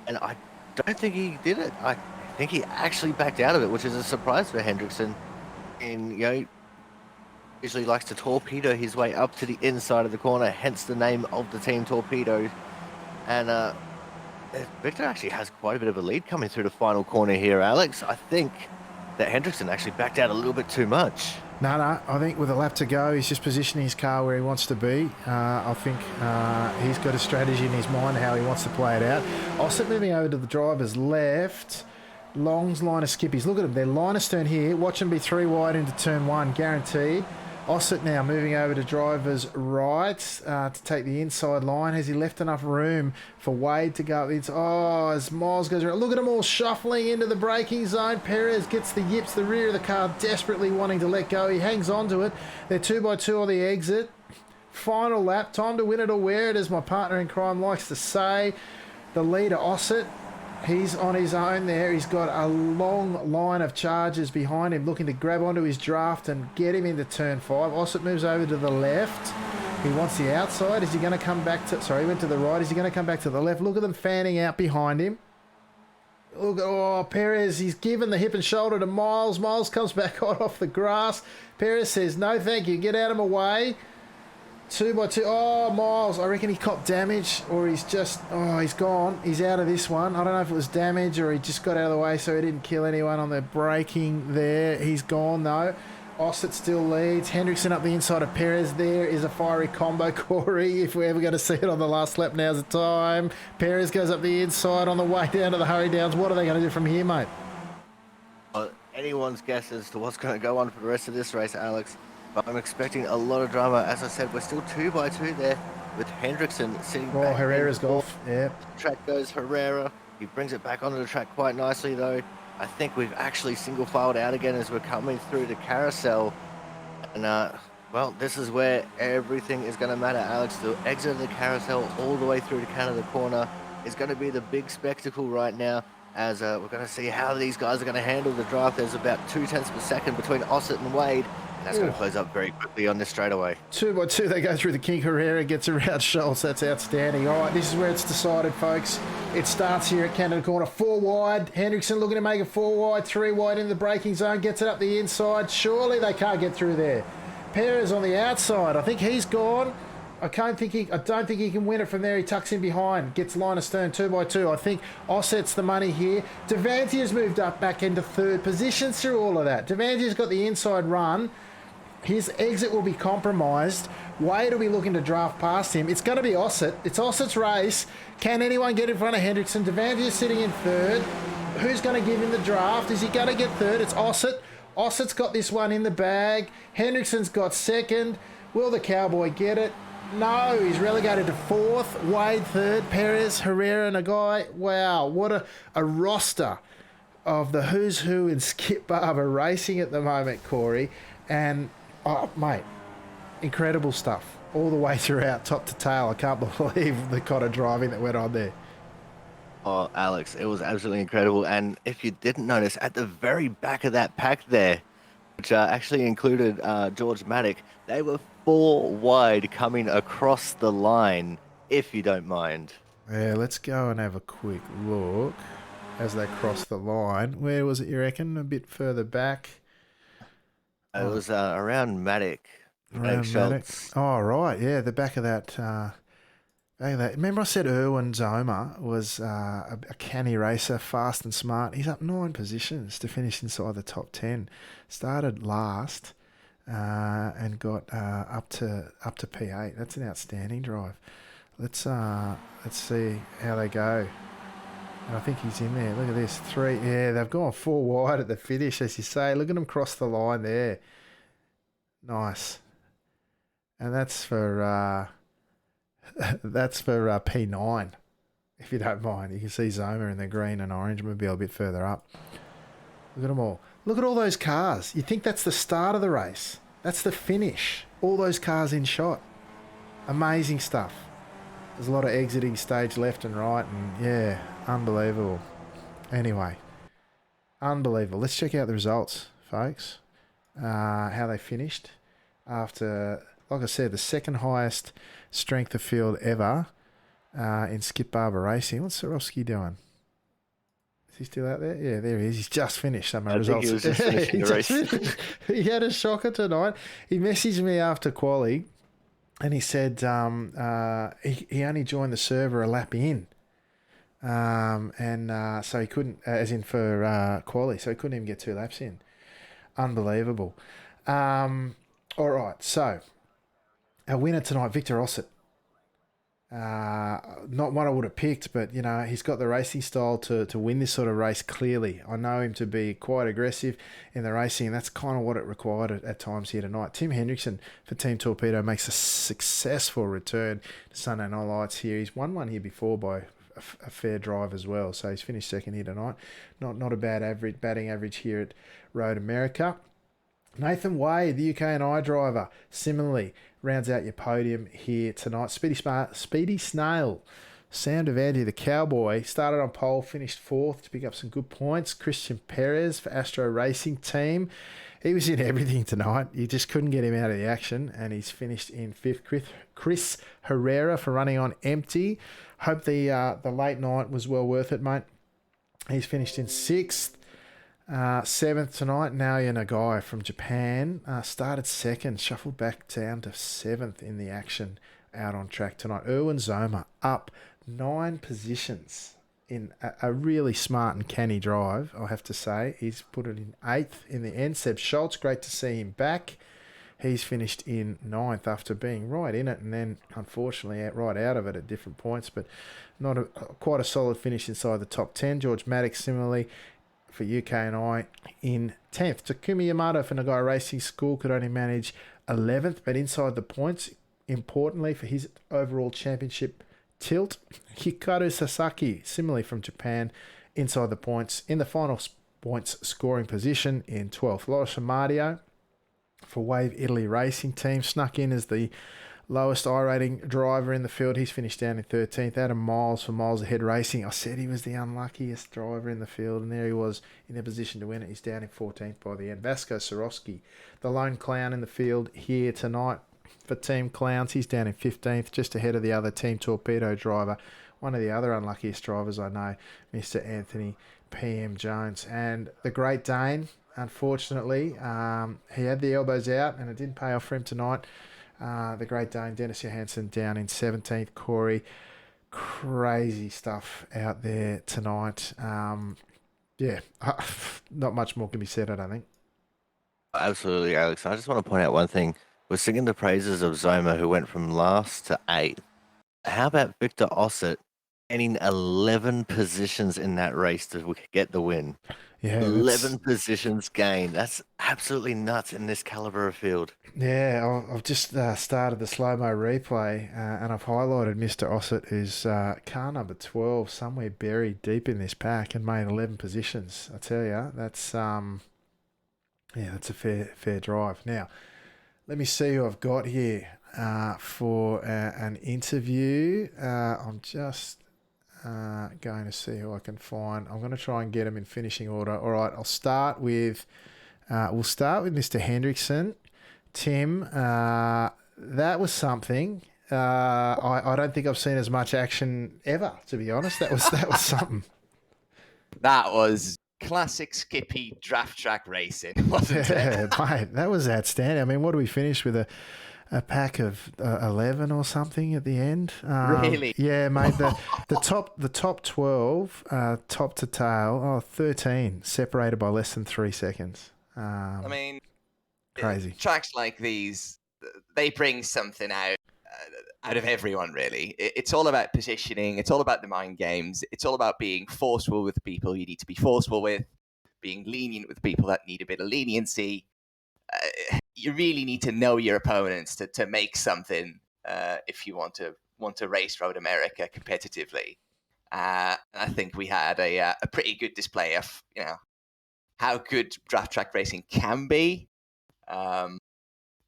And I don't think he did it. I think he actually backed out of it, which is a surprise for Hendrickson. And, usually likes to torpedo his way up to the inside of the corner, hence the name of the team, Torpedo. And Victor actually has quite a bit of a lead coming through the final corner here, Alex. I think that Hendrickson actually backed out a little bit too much. No, I think with a lap to go, he's just positioning his car where he wants to be. I think he's got a strategy in his mind how he wants to play it out. Ossett moving over to the driver's left. Long's line of skippies. Look at them. They're line of stern here. Watch them be 3 wide into turn 1, guaranteed. Ossett now moving over to driver's right to take the inside line. Has he left enough room for Wade to go? As Miles goes around. Look at them all shuffling into the braking zone. Perez gets the yips, the rear of the car, desperately wanting to let go. He hangs on to it. They're 2 by 2 on the exit. Final lap. Time to win it or wear it, as my partner in crime likes to say. The leader, Ossett. He's on his own there. He's got a long line of chargers behind him looking to grab onto his draft and get him into turn 5. Ossett moves over to the left. He wants the outside. Is he going to come back to... Sorry, he went to the right. Is he going to come back to the left? Look at them fanning out behind him. Look, Perez, he's given the hip and shoulder to Miles. Miles comes back on off the grass. Perez says, no, thank you. Get out of my way. 2 by 2. Oh, Miles. I reckon he copped damage or he's just... Oh, he's gone. He's out of this one. I don't know if it was damage or he just got out of the way so he didn't kill anyone on the braking there. He's gone, though. Ossett still leads. Hendrickson up the inside of Perez. There is a fiery combo, Corey. If we're ever going to see it on the last lap, now's the time. Perez goes up the inside on the way down to the hurry downs. What are they going to do from here, mate? Well, anyone's guess as to what's going to go on for the rest of this race, Alex. But I'm expecting a lot of drama. As I said, we're still 2 by 2 there with Hendrickson sitting back. Herrera's golf. Yeah. Track goes Herrera. He brings it back onto the track quite nicely, though. I think we've actually single filed out again as we're coming through the carousel. And, well, this is where everything is going to matter, Alex. The exit of the carousel all the way through to Canada Corner is going to be the big spectacle right now, as we're going to see how these guys are going to handle the draft. There's about 0.2 per second between Ossett and Wade. And that's going to close up very quickly on this straightaway. 2 by 2, they go through the kink. Herrera gets around Schultz. That's outstanding. All right, this is where it's decided, folks. It starts here at Canada Corner. 4 wide. Hendrickson looking to make it 4 wide. 3 wide in the braking zone. Gets it up the inside. Surely they can't get through there. Perez on the outside. I think he's gone. I don't think he can win it from there. He tucks in behind. Gets line of stern 2 by 2. I think Ossett's the money here. Devantia's moved up back into third position through all of that. Devantia's got the inside run. His exit will be compromised. Wade will be looking to draft past him. It's going to be Ossett. It's Ossett's race. Can anyone get in front of Hendrickson? Devantia's sitting in third. Who's going to give him the draft? Is he going to get third? It's Ossett. Ossett's got this one in the bag. Hendrickson's got second. Will the Cowboy get it? No, he's relegated to fourth. Wade third. Perez, Herrera, Nagai. Wow, what a roster of the who's who in Skip Barber racing at the moment, Corey. And... oh, mate, incredible stuff all the way throughout, top to tail. I can't believe the kind of driving that went on there. Oh, Alex, it was absolutely incredible. And if you didn't notice, at the very back of that pack there, which actually included George Maddock, they were 4 wide coming across the line, if you don't mind. Yeah, let's go and have a quick look as they cross the line. Where was it, you reckon? A bit further back? It was around Maddock. Around Maddock. Oh, right. Yeah, the back of that. Remember I said Erwin Zoma was a canny racer, fast and smart. He's up 9 positions to finish inside the top 10. Started last and got up to P8. That's an outstanding drive. Let's see how they go. And I think he's in there. Look at this. 3. Yeah, they've gone 4 wide at the finish, as you say. Look at them cross the line there. Nice. And that's for P9, if you don't mind. You can see Zoma in the green and orange mobile a bit further up. Look at them all. Look at all those cars. You think that's the start of the race. That's the finish. All those cars in shot. Amazing stuff. There's a lot of exiting stage left and right, and yeah, unbelievable. Anyway, unbelievable. Let's check out the results, folks. How they finished after, like I said, the second highest strength of field ever in Skip Barber Racing. What's Swarovski doing? Is he still out there? Yeah, there he is. He's just finished some of the results. He was just finishing the race. He had a shocker tonight. He messaged me after quali. And he said he only joined the server a lap in. So he couldn't, as in for quali, so he couldn't even get 2 laps in. Unbelievable. All right, so our winner tonight, Victor Ossett. Not one I would have picked, but, you know, he's got the racing style to win this sort of race clearly. I know him to be quite aggressive in the racing, and that's kind of what it required at times here tonight. Tim Hendrickson for Team Torpedo makes a successful return to Sunday Night Lights here. He's won one here before by a fair drive as well, so he's finished second here tonight. Not a bad batting average here at Road America. Nathan Wade, the UK&I driver, similarly rounds out your podium here tonight. Speedy Snail, Sam Devanti, the Cowboy, started on pole, finished 4th to pick up some good points. Christian Perez for Astro Racing Team. He was in everything tonight. You just couldn't get him out of the action, and he's finished in 5th. Chris Herrera for running on empty. Hope the late night was well worth it, mate. He's finished in 6th. Seventh tonight, Naoya Nagai from Japan started second, shuffled back down to seventh in the action out on track tonight. Erwin Zoma up 9 positions in a really smart and canny drive, I have to say. He's put it in 8th in the end. Seb Schultz, great to see him back. He's finished in 9th after being right in it and then, unfortunately, right out of it at different points, but not quite a solid finish inside the top 10. George Maddox, similarly, for UK and I in 10th. Takumi Yamato for Nagai Racing School could only manage 11th, but inside the points, importantly for his overall championship tilt. Hikaru Sasaki, similarly from Japan, inside the points in the final points scoring position in 12th. Loris Amadio for Wave Italy Racing Team snuck in as the lowest I-rating driver in the field. He's finished down in 13th. Adam Miles for Miles Ahead Racing. I said he was the unluckiest driver in the field, and there he was in a position to win it. He's down in 14th by the end. Vasco Sorosky, the lone clown in the field here tonight for Team Clowns. He's down in 15th, just ahead of the other Team Torpedo driver. One of the other unluckiest drivers I know, Mr. Anthony PM Jones. And the Great Dane, unfortunately, he had the elbows out, and it didn't pay off for him tonight. The Great Dane, Dennis Johansson, down in 17th. Corey, crazy stuff out there tonight. Yeah, not much more can be said, I don't think. Absolutely, Alex. I just want to point out one thing. We're singing the praises of Zoma, who went from last to 8th. How about Victor Ossett gaining 11 positions in that race to get the win? Yeah, 11 positions gained. That's absolutely nuts in this caliber of field. Yeah, I've just started the slow-mo replay and I've highlighted Mr. Ossett, who's car number 12, somewhere buried deep in this pack and made 11 positions. I tell you, that's that's a fair drive. Now, let me see who I've got here for an interview. I'm just going to see who I can find. I'm going to try and get them in finishing order. All right, I'll start with. We'll start with Mr. Hendrickson. Tim, that was something. I don't think I've seen as much action ever, to be honest. That was something. That was classic Skippy draft track racing, wasn't it? Mate, that was outstanding. I mean, what do we finish with a pack of 11 or something at the end? Really? Yeah, mate. The top 12, top to tail, 13 separated by less than 3 seconds. I mean, crazy. Tracks like these, they bring something out of everyone, really. It's all about positioning. It's all about the mind games. It's all about being forceful with the people you need to be forceful with, being lenient with people that need a bit of leniency. You really need to know your opponents to make something if you want to race Road America competitively. I think we had a pretty good display of how good draft track racing can be.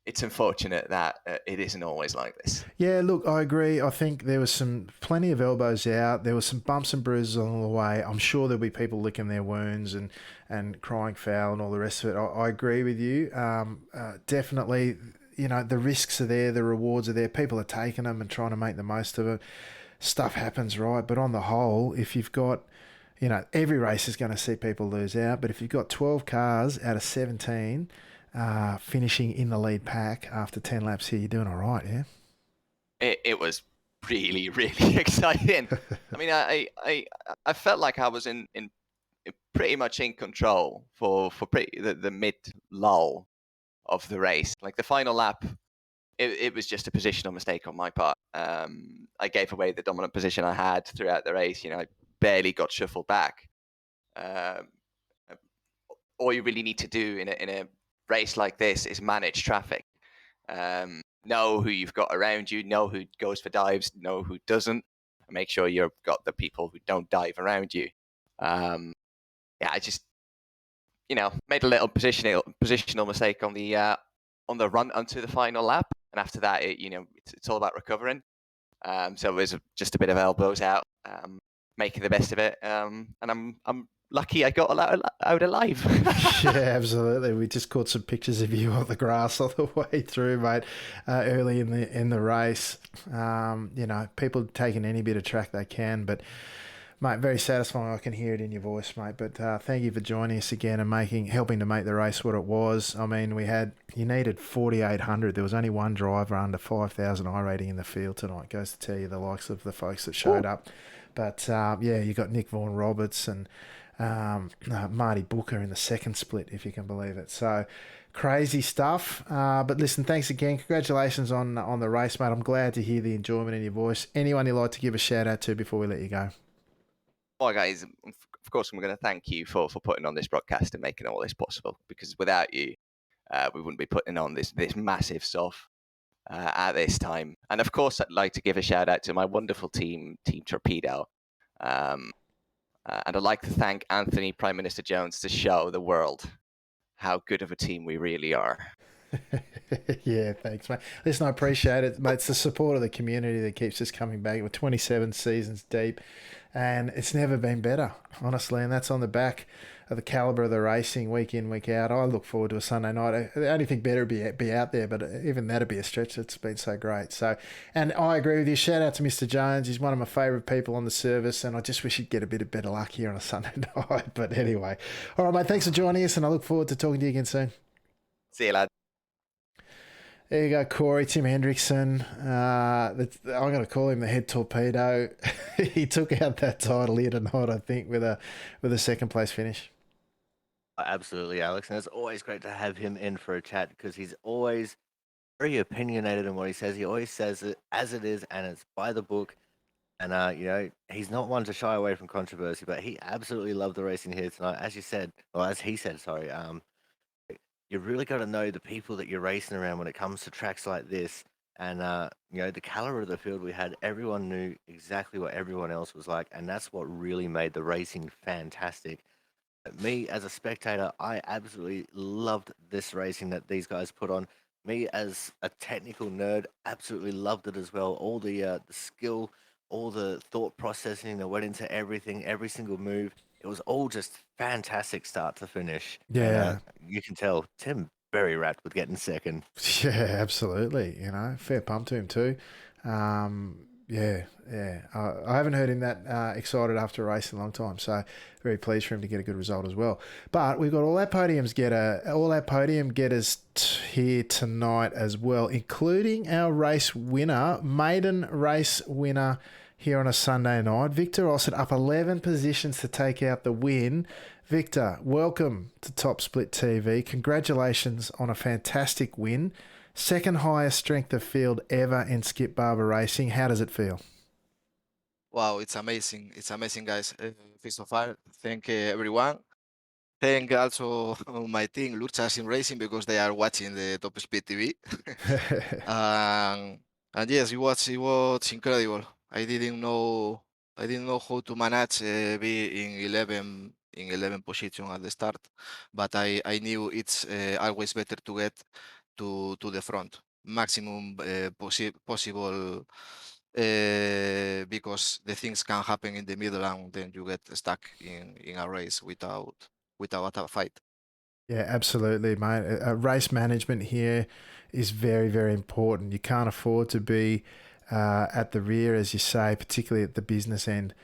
It's unfortunate that it isn't always like this. Yeah, look, I agree. I think there was plenty of elbows out. There were some bumps and bruises along the way. I'm sure there'll be people licking their wounds and crying foul and all the rest of it. I agree with you. Definitely, the risks are there, the rewards are there. People are taking them and trying to make the most of it. Stuff happens, right? But on the whole, if you've got, every race is going to see people lose out. But if you've got 12 cars out of 17... finishing in the lead pack after 10 laps here, you're doing all right, yeah? It was really, really exciting. I mean, I felt like I was in pretty much in control for the mid lull of the race. Like the final lap, it was just a positional mistake on my part. I gave away the dominant position I had throughout the race. I barely got shuffled back. All you really need to do in a race like this is manage traffic. Know who you've got around you, know who goes for dives, know who doesn't, and make sure you've got the people who don't dive around you. I just made a little positional mistake on the run onto the final lap, and after that it's all about recovering. So it was just a bit of elbows out, making the best of it, and I'm lucky I got out alive. Yeah, absolutely. We just caught some pictures of you on the grass all the way through, mate, early in the race. People taking any bit of track they can, but Mate, very satisfying. I can hear it in your voice, mate. But thank you for joining us again and helping to make the race what it was. I mean, you needed 4,800. There was only one driver under 5,000 I rating in the field tonight. Goes to tell you the likes of the folks that showed up. But yeah, you got Nick Vaughan Roberts and Marty Booker in the second split, if you can believe it. So crazy stuff. But listen, thanks again. Congratulations on the race, mate. I'm glad to hear the enjoyment in your voice. Anyone you'd like to give a shout out to before we let you go? Well, guys, of course, I'm going to thank you for putting on this broadcast and making all this possible, because without you, we wouldn't be putting on this massive stuff at this time. And of course, I'd like to give a shout out to my wonderful team, Team Torpedo. And I'd like to thank Anthony Prime Minister Jones to show the world how good of a team we really are. Yeah, thanks, mate. Listen, I appreciate it, mate. It's the support of the community that keeps us coming back. We're 27 seasons deep, and it's never been better, honestly. And that's on the back of the calibre of the racing week in, week out. I look forward to a Sunday night. The only thing better would be out there, but even that'd be a stretch. It's been so great. So, and I agree with you. Shout out to Mr. Jones. He's one of my favourite people on the service, and I just wish he'd get a bit of better luck here on a Sunday night. But anyway, all right, mate. Thanks for joining us, and I look forward to talking to you again soon. See you, lad. There you go, Corey, Tim Hendrickson. I'm going to call him the head torpedo. He took out that title here tonight, I think, with a second place finish. Absolutely, Alex. And it's always great to have him in for a chat because he's always very opinionated in what he says. He always says it as it is, and it's by the book. And, he's not one to shy away from controversy, but he absolutely loved the racing here tonight. As you said, or as he said, sorry, you really got to know the people that you're racing around when it comes to tracks like this. And, the caliber of the field we had, everyone knew exactly what everyone else was like. And that's what really made the racing fantastic. Me, as a spectator, I absolutely loved this racing that these guys put on. Me, as a technical nerd, absolutely loved it as well. All the skill, all the thought processing that went into everything, every single move. It was all just fantastic start to finish. Yeah. And, you can tell Tim very wrapped with getting second. Yeah, absolutely. Fair pump to him too. Yeah. I haven't heard him that excited after a race in a long time, so very pleased for him to get a good result as well. But we've got all our podium getters here tonight as well, including our race winner, maiden race winner here on a Sunday night. Victor Ossett up 11 positions to take out the win. Victor, welcome to Top Split TV. Congratulations on a fantastic win. Second highest strength of field ever in Skip Barber Racing. How does it feel? Wow, it's amazing. It's amazing, guys. First of all, thank everyone. Thank also my team, Luchas in Racing, because they are watching the Top Speed TV. And yes, it was incredible. I didn't know how to manage be in 11 position at the start, but I knew it's always better to get to the front maximum possible, because the things can happen in the middle and then you get stuck in a race without a fight. Yeah, absolutely, mate. Race management here is very, very important. You can't afford to be at the rear, as you say, particularly at the business end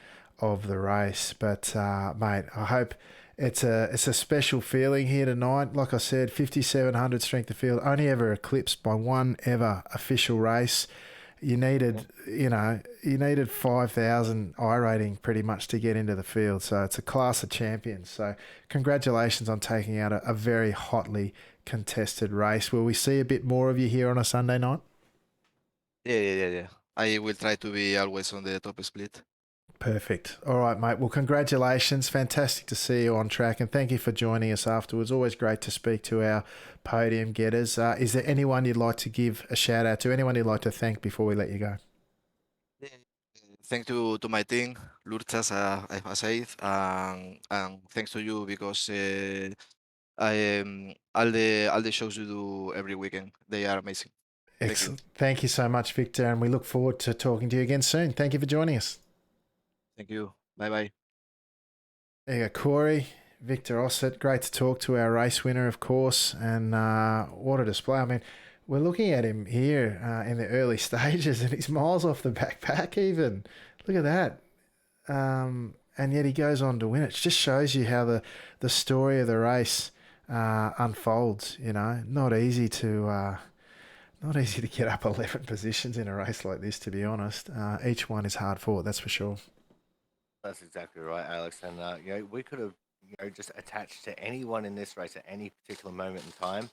of the race. But, mate, I hope it's a special feeling here tonight. Like I said, 5,700 strength of field, only ever eclipsed by one ever official race. You needed 5,000 I rating pretty much to get into the field. So it's a class of champions. So congratulations on taking out a very hotly contested race. Will we see a bit more of you here on a Sunday night? Yeah. I will try to be always on the top split. Perfect. All right, mate. Well, congratulations. Fantastic to see you on track, and thank you for joining us afterwards. Always great to speak to our podium getters. Is there anyone you'd like to give a shout out to? Anyone you'd like to thank before we let you go? Thank you to my team, Lurchas, as I said, and thanks to you because all the shows you do every weekend, they are amazing. Excellent. Thank you so much, Victor, and we look forward to talking to you again soon. Thank you for joining us. Thank you. Bye-bye. There you go, Corey. Victor Ossett. Great to talk to our race winner, of course. And what a display. I mean, we're looking at him here in the early stages, and he's miles off the backpack even. Look at that. and yet he goes on to win it. It just shows you how the story of the race unfolds. Not easy to get up 11 positions in a race like this, to be honest. Each one is hard fought, that's for sure. That's exactly right, Alex. And we could have just attached to anyone in this race at any particular moment in time.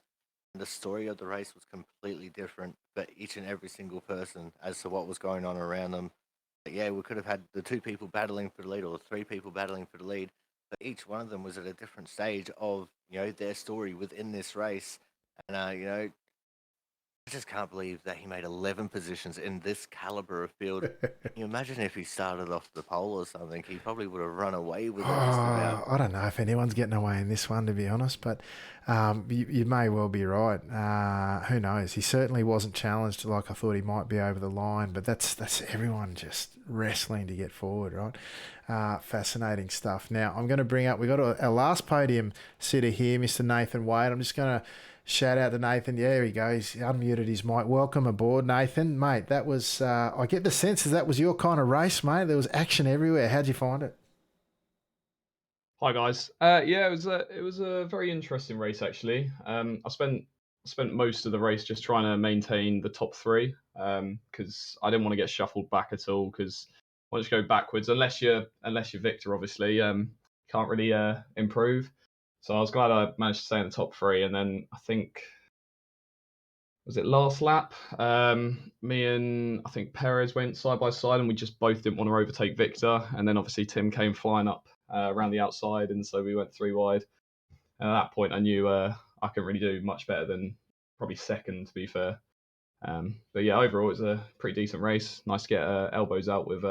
And the story of the race was completely different for each and every single person as to what was going on around them. But yeah, we could have had the two people battling for the lead or the three people battling for the lead, but each one of them was at a different stage of their story within this race. And I just can't believe that he made 11 positions in this caliber of field. Can you imagine if he started off the pole or something? He probably would have run away with it just about. I don't know if anyone's getting away in this one, to be honest, but you may well be right. Who knows? He certainly wasn't challenged like I thought he might be over the line, but that's everyone just wrestling to get forward, right? Fascinating stuff. Now, I'm going to bring up, we've got our last podium sitter here, Mr. Nathan Wade. I'm just going to shout out to Nathan. Yeah, there he goes. He unmuted his mic. Welcome aboard, Nathan. Mate, that was, I get the sense that was your kind of race, mate. There was action everywhere. How'd you find it? Hi guys. Yeah, it was a very interesting race actually. I spent most of the race just trying to maintain the top three because I didn't want to get shuffled back at all. Because once you go backwards, unless you're Victor, obviously, can't really improve. So I was glad I managed to stay in the top three, and then I think was it last lap? Me and I think Perez went side by side, and we just both didn't want to overtake Victor. And then obviously Tim came flying up around the outside, and so we went three wide. And at that point, I knew I couldn't really do much better than probably second, to be fair. But yeah, overall, it was a pretty decent race. Nice to get elbows out with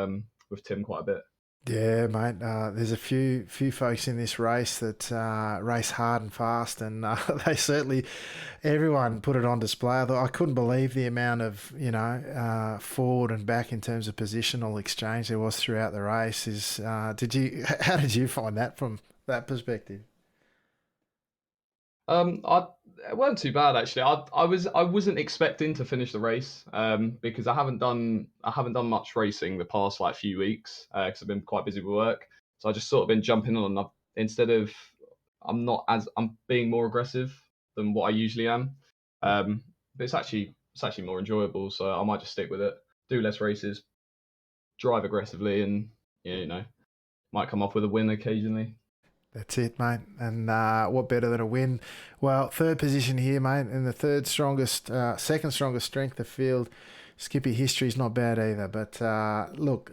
Tim quite a bit. Yeah, mate. There's a few folks in this race that race hard and fast, and they certainly, everyone put it on display. I couldn't believe the amount of forward and back in terms of positional exchange there was throughout the race. How did you find that from that perspective? It wasn't too bad actually. I wasn't expecting to finish the race because I haven't done much racing the past like few weeks because I've been quite busy with work. So I just sort of been jumping on. Instead of I'm being more aggressive than what I usually am. But it's actually more enjoyable. So I might just stick with it. Do less races, drive aggressively, and might come off with a win occasionally. That's it, mate. And what better than a win? Well, third position here, mate, and the second strongest strength of field. Skippy history's not bad either. But look,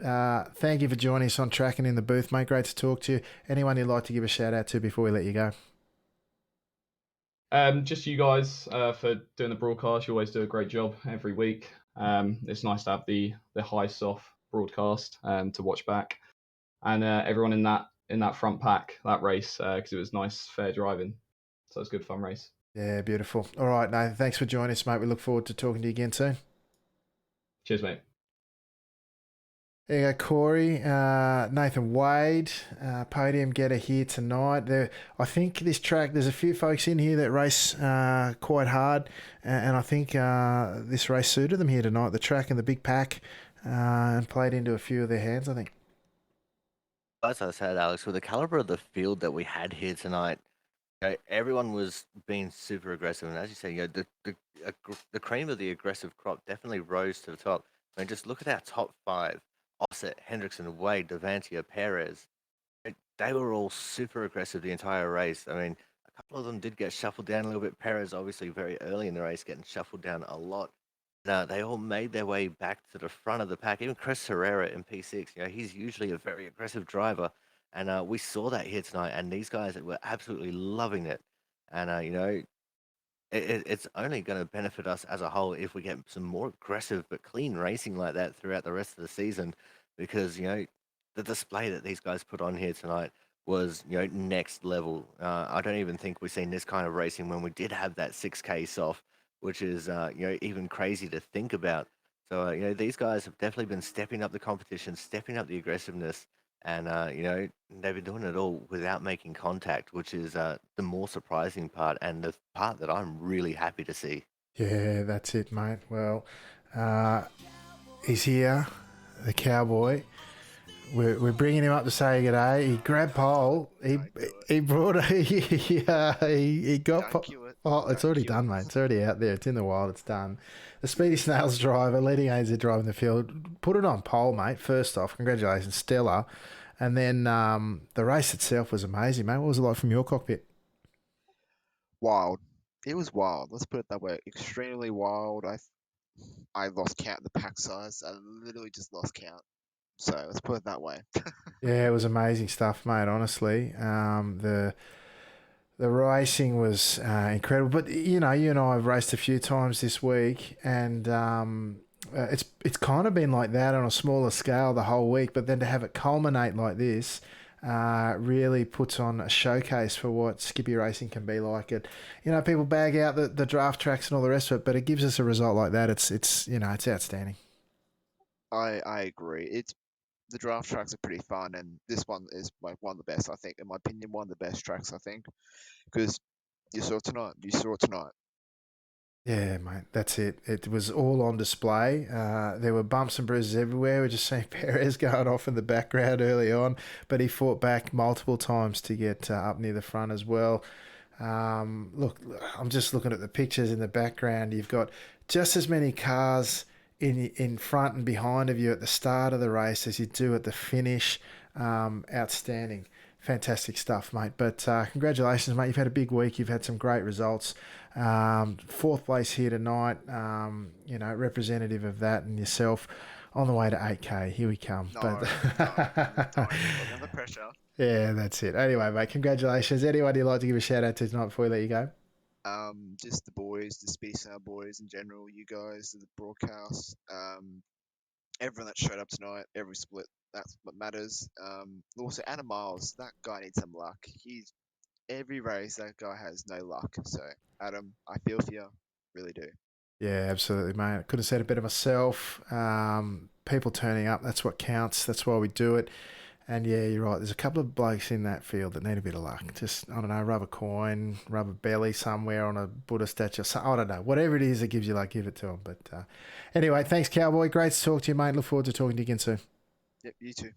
thank you for joining us on Track and in the booth, mate. Great to talk to you. Anyone you'd like to give a shout out to before we let you go? Just you guys for doing the broadcast. You always do a great job every week. It's nice to have the high soft broadcast to watch back, and everyone in that front pack, that race, because it was nice, fair driving. So it's a good, fun race. Yeah, beautiful. All right, Nathan, thanks for joining us, mate. We look forward to talking to you again soon. Cheers, mate. There you go, Corey. Nathan Wade, podium getter here tonight. I think this track, there's a few folks in here that race quite hard, and I think this race suited them here tonight. The track and the big pack, and played into a few of their hands, I think. As I said, Alex, with the caliber of the field that we had here tonight, everyone was being super aggressive, and as you say, the cream of the aggressive crop definitely rose to the top. I mean, just look at our top five: Offset, Hendrickson, Wade, Devantia, Perez. They were all super aggressive the entire race. I mean, a couple of them did get shuffled down a little bit. Perez, obviously, very early in the race, getting shuffled down a lot. They all made their way back to the front of the pack. Even Chris Herrera in P6, he's usually a very aggressive driver, and we saw that here tonight. And these guys were absolutely loving it. And it's only going to benefit us as a whole if we get some more aggressive but clean racing like that throughout the rest of the season, because the display that these guys put on here tonight was next level. I don't even think we've seen this kind of racing when we did have that 6K soft, which is even crazy to think about. So these guys have definitely been stepping up the competition, stepping up the aggressiveness, and they've been doing it all without making contact, which is the more surprising part and the part that I'm really happy to see. Yeah, that's it, mate. Well, he's here, the cowboy. we're bringing him up to say good day. He grabbed pole. He brought he got Thank you. Oh, it's already done, mate. It's already out there. It's in the wild. It's done. The Speedy Snails driver, leading AZ driver in the field, put it on pole, mate. First off, congratulations, stellar. And then the race itself was amazing, mate. What was it like from your cockpit? Wild. It was wild. Let's put it that way. Extremely wild. I lost count of the pack size. I literally just lost count. So let's put it that way. Yeah, it was amazing stuff, mate. Honestly, the racing was incredible. But you know, you and I have raced a few times this week, and it's kind of been like that on a smaller scale the whole week. But then to have it culminate like this really puts on a showcase for what Skippy racing can be like. It, you know, people bag out the draft tracks and all the rest of it, but it gives us a result like that. It's you know, it's outstanding. I agree. The draft tracks are pretty fun, and this one is like one of the best. I think, in my opinion, one of the best tracks. I think because you saw it tonight. You saw it tonight. Yeah, mate, that's it. It was all on display. There were bumps and bruises everywhere. We just seen Perez going off in the background early on, but he fought back multiple times to get up near the front as well. Look, I'm just looking at the pictures in the background. You've got just as many cars in front and behind of you at the start of the race as you do at the finish. Outstanding. Fantastic stuff, mate. But congratulations, mate. You've had a big week. You've had some great results. Fourth place here tonight, you know, representative of that and yourself on the way to 8K. Here we come. No, under pressure. Yeah, that's it. Anyway, mate, congratulations. Anyone you'd like to give a shout out to tonight before we let you go? Just the boys, the Space Now boys in general, you guys, the broadcast, everyone that showed up tonight, every split, that's what matters. Also, Adam Miles, that guy needs some luck. Every race, that guy has no luck. So, Adam, I feel for you, really do. Yeah, absolutely, mate. I could have said it better myself. People turning up, that's what counts. That's why we do it. And yeah, you're right. There's a couple of blokes in that field that need a bit of luck. Just, I don't know, rub a coin, rub a belly somewhere on a Buddha statue. I don't know. Whatever it is that gives you luck, give it to them. But anyway, thanks, Cowboy. Great to talk to you, mate. Look forward to talking to you again soon. Yep, you too.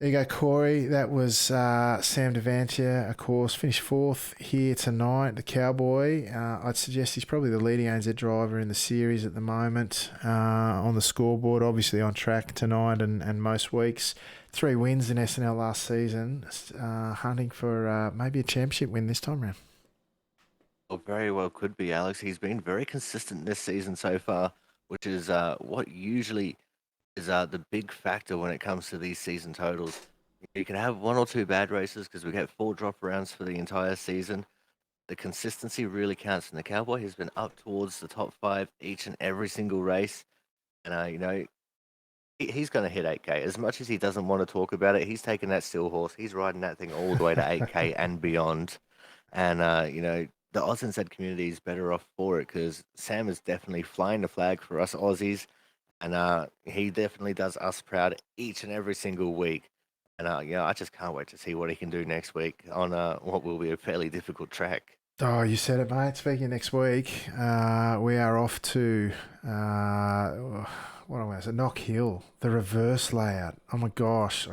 There you go, Corey. That was Sam Devantia, of course, finished fourth here tonight, the Cowboy. I'd suggest he's probably the leading ANZ driver in the series at the moment on the scoreboard, obviously on track tonight and most weeks. 3 wins in SNL last season, hunting for maybe a championship win this time round. Well, very well could be, Alex. He's been very consistent this season so far, which is what usually is the big factor when it comes to these season totals. You can have 1 or 2 bad races because we get 4 drop rounds for the entire season. The consistency really counts, and the Cowboy has been up towards the top 5 each and every single race. And you know, he's going to hit 8K. As much as he doesn't want to talk about it, he's taking that still horse. He's riding that thing all the way to 8K and beyond. And you know, the AusNZ community is better off for it because Sam is definitely flying the flag for us Aussies. And he definitely does us proud each and every single week. And yeah, I just can't wait to see what he can do next week on what will be a fairly difficult track. Oh, you said it, mate. Speaking of next week, we are off to, what am I going to say, Knock Hill, the reverse layout. Oh my gosh.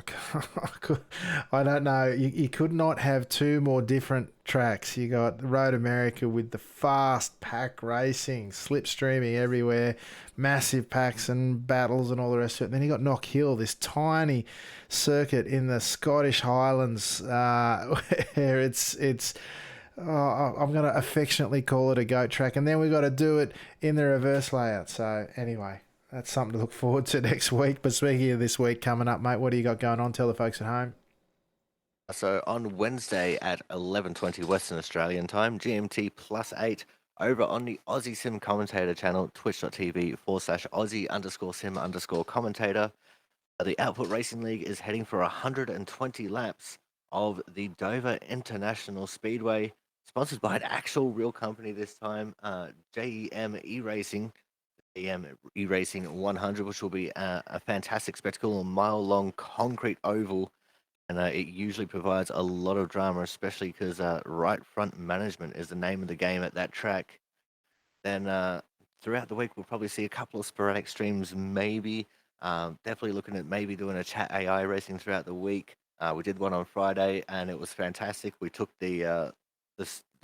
I don't know. You could not have 2 more different tracks. You got Road America with the fast pack racing, slipstreaming everywhere, massive packs and battles and all the rest of it. Then you got Knock Hill, this tiny circuit in the Scottish Highlands where it's I'm going to affectionately call it a goat track. And then we've got to do it in the reverse layout. So anyway, that's something to look forward to next week. But speaking of this week coming up, mate, what do you got going on? Tell the folks at home. So on Wednesday at 11:20 Western Australian time, GMT +8, over on the Aussie Sim Commentator channel, twitch.tv/Aussie_Sim_commentator. The Output Racing League is heading for 120 laps of the Dover International Speedway, sponsored by an actual real company this time, JEM E-Racing, JEM E-Racing 100, which will be a fantastic spectacle, a mile-long concrete oval, and it usually provides a lot of drama, especially because right front management is the name of the game at that track. Then throughout the week, we'll probably see a couple of sporadic streams, maybe Definitely looking at maybe doing a chat AI racing throughout the week. We did one on Friday, and it was fantastic. We took the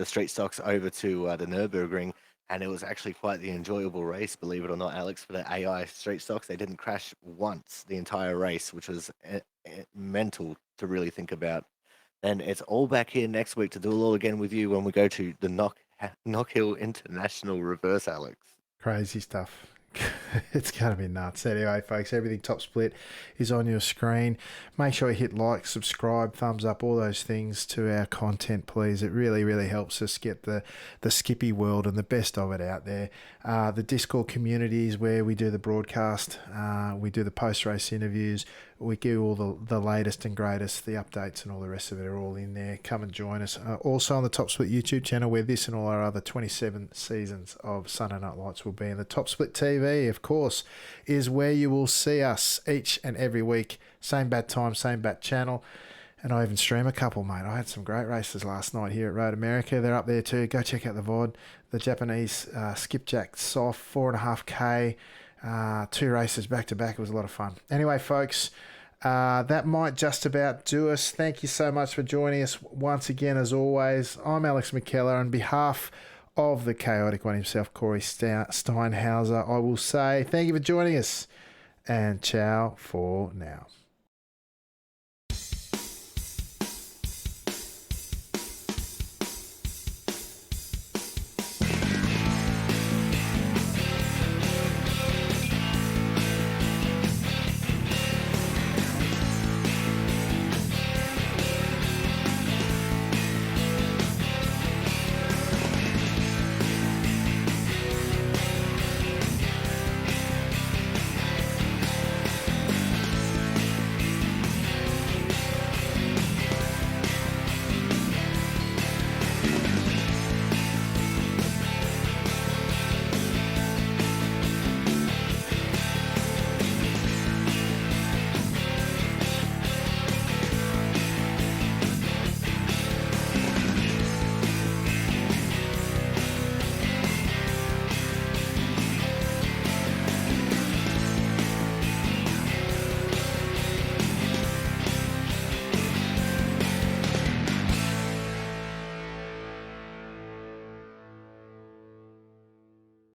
street stocks over to the Nürburgring, and it was actually quite the enjoyable race, believe it or not, Alex. For the AI street stocks, they didn't crash once the entire race, which was mental to really think about. And it's all back here next week to do it all again with you when we go to the Knock Hill International Reverse, Alex. Crazy stuff. It's going to be nuts. Anyway, folks, everything Top Split is on your screen. Make sure you hit like, subscribe, thumbs up, all those things to our content, please. It really, really helps us get the Skippy world and the best of it out there. The Discord community is where we do the broadcast. We do the post-race interviews. We give all the latest and greatest, the updates and all the rest of it are all in there. Come and join us. Also on the Top Split YouTube channel, where this and all our other 27 seasons of Sunday Night Lights will be. And the Top Split TV, of course, is where you will see us each and every week. Same bat time, same bat channel. And I even stream a couple, mate. I had some great races last night here at Road America. They're up there too. Go check out the VOD. The Japanese skipjack soft, 4.5K. 2 races back to back. It was a lot of fun. Anyway, folks, that might just about do us. Thank you so much for joining us once again, as always. I'm Alex McKellar. On behalf of the chaotic one himself, Corey Steinhauser, I will say thank you for joining us, and ciao for now.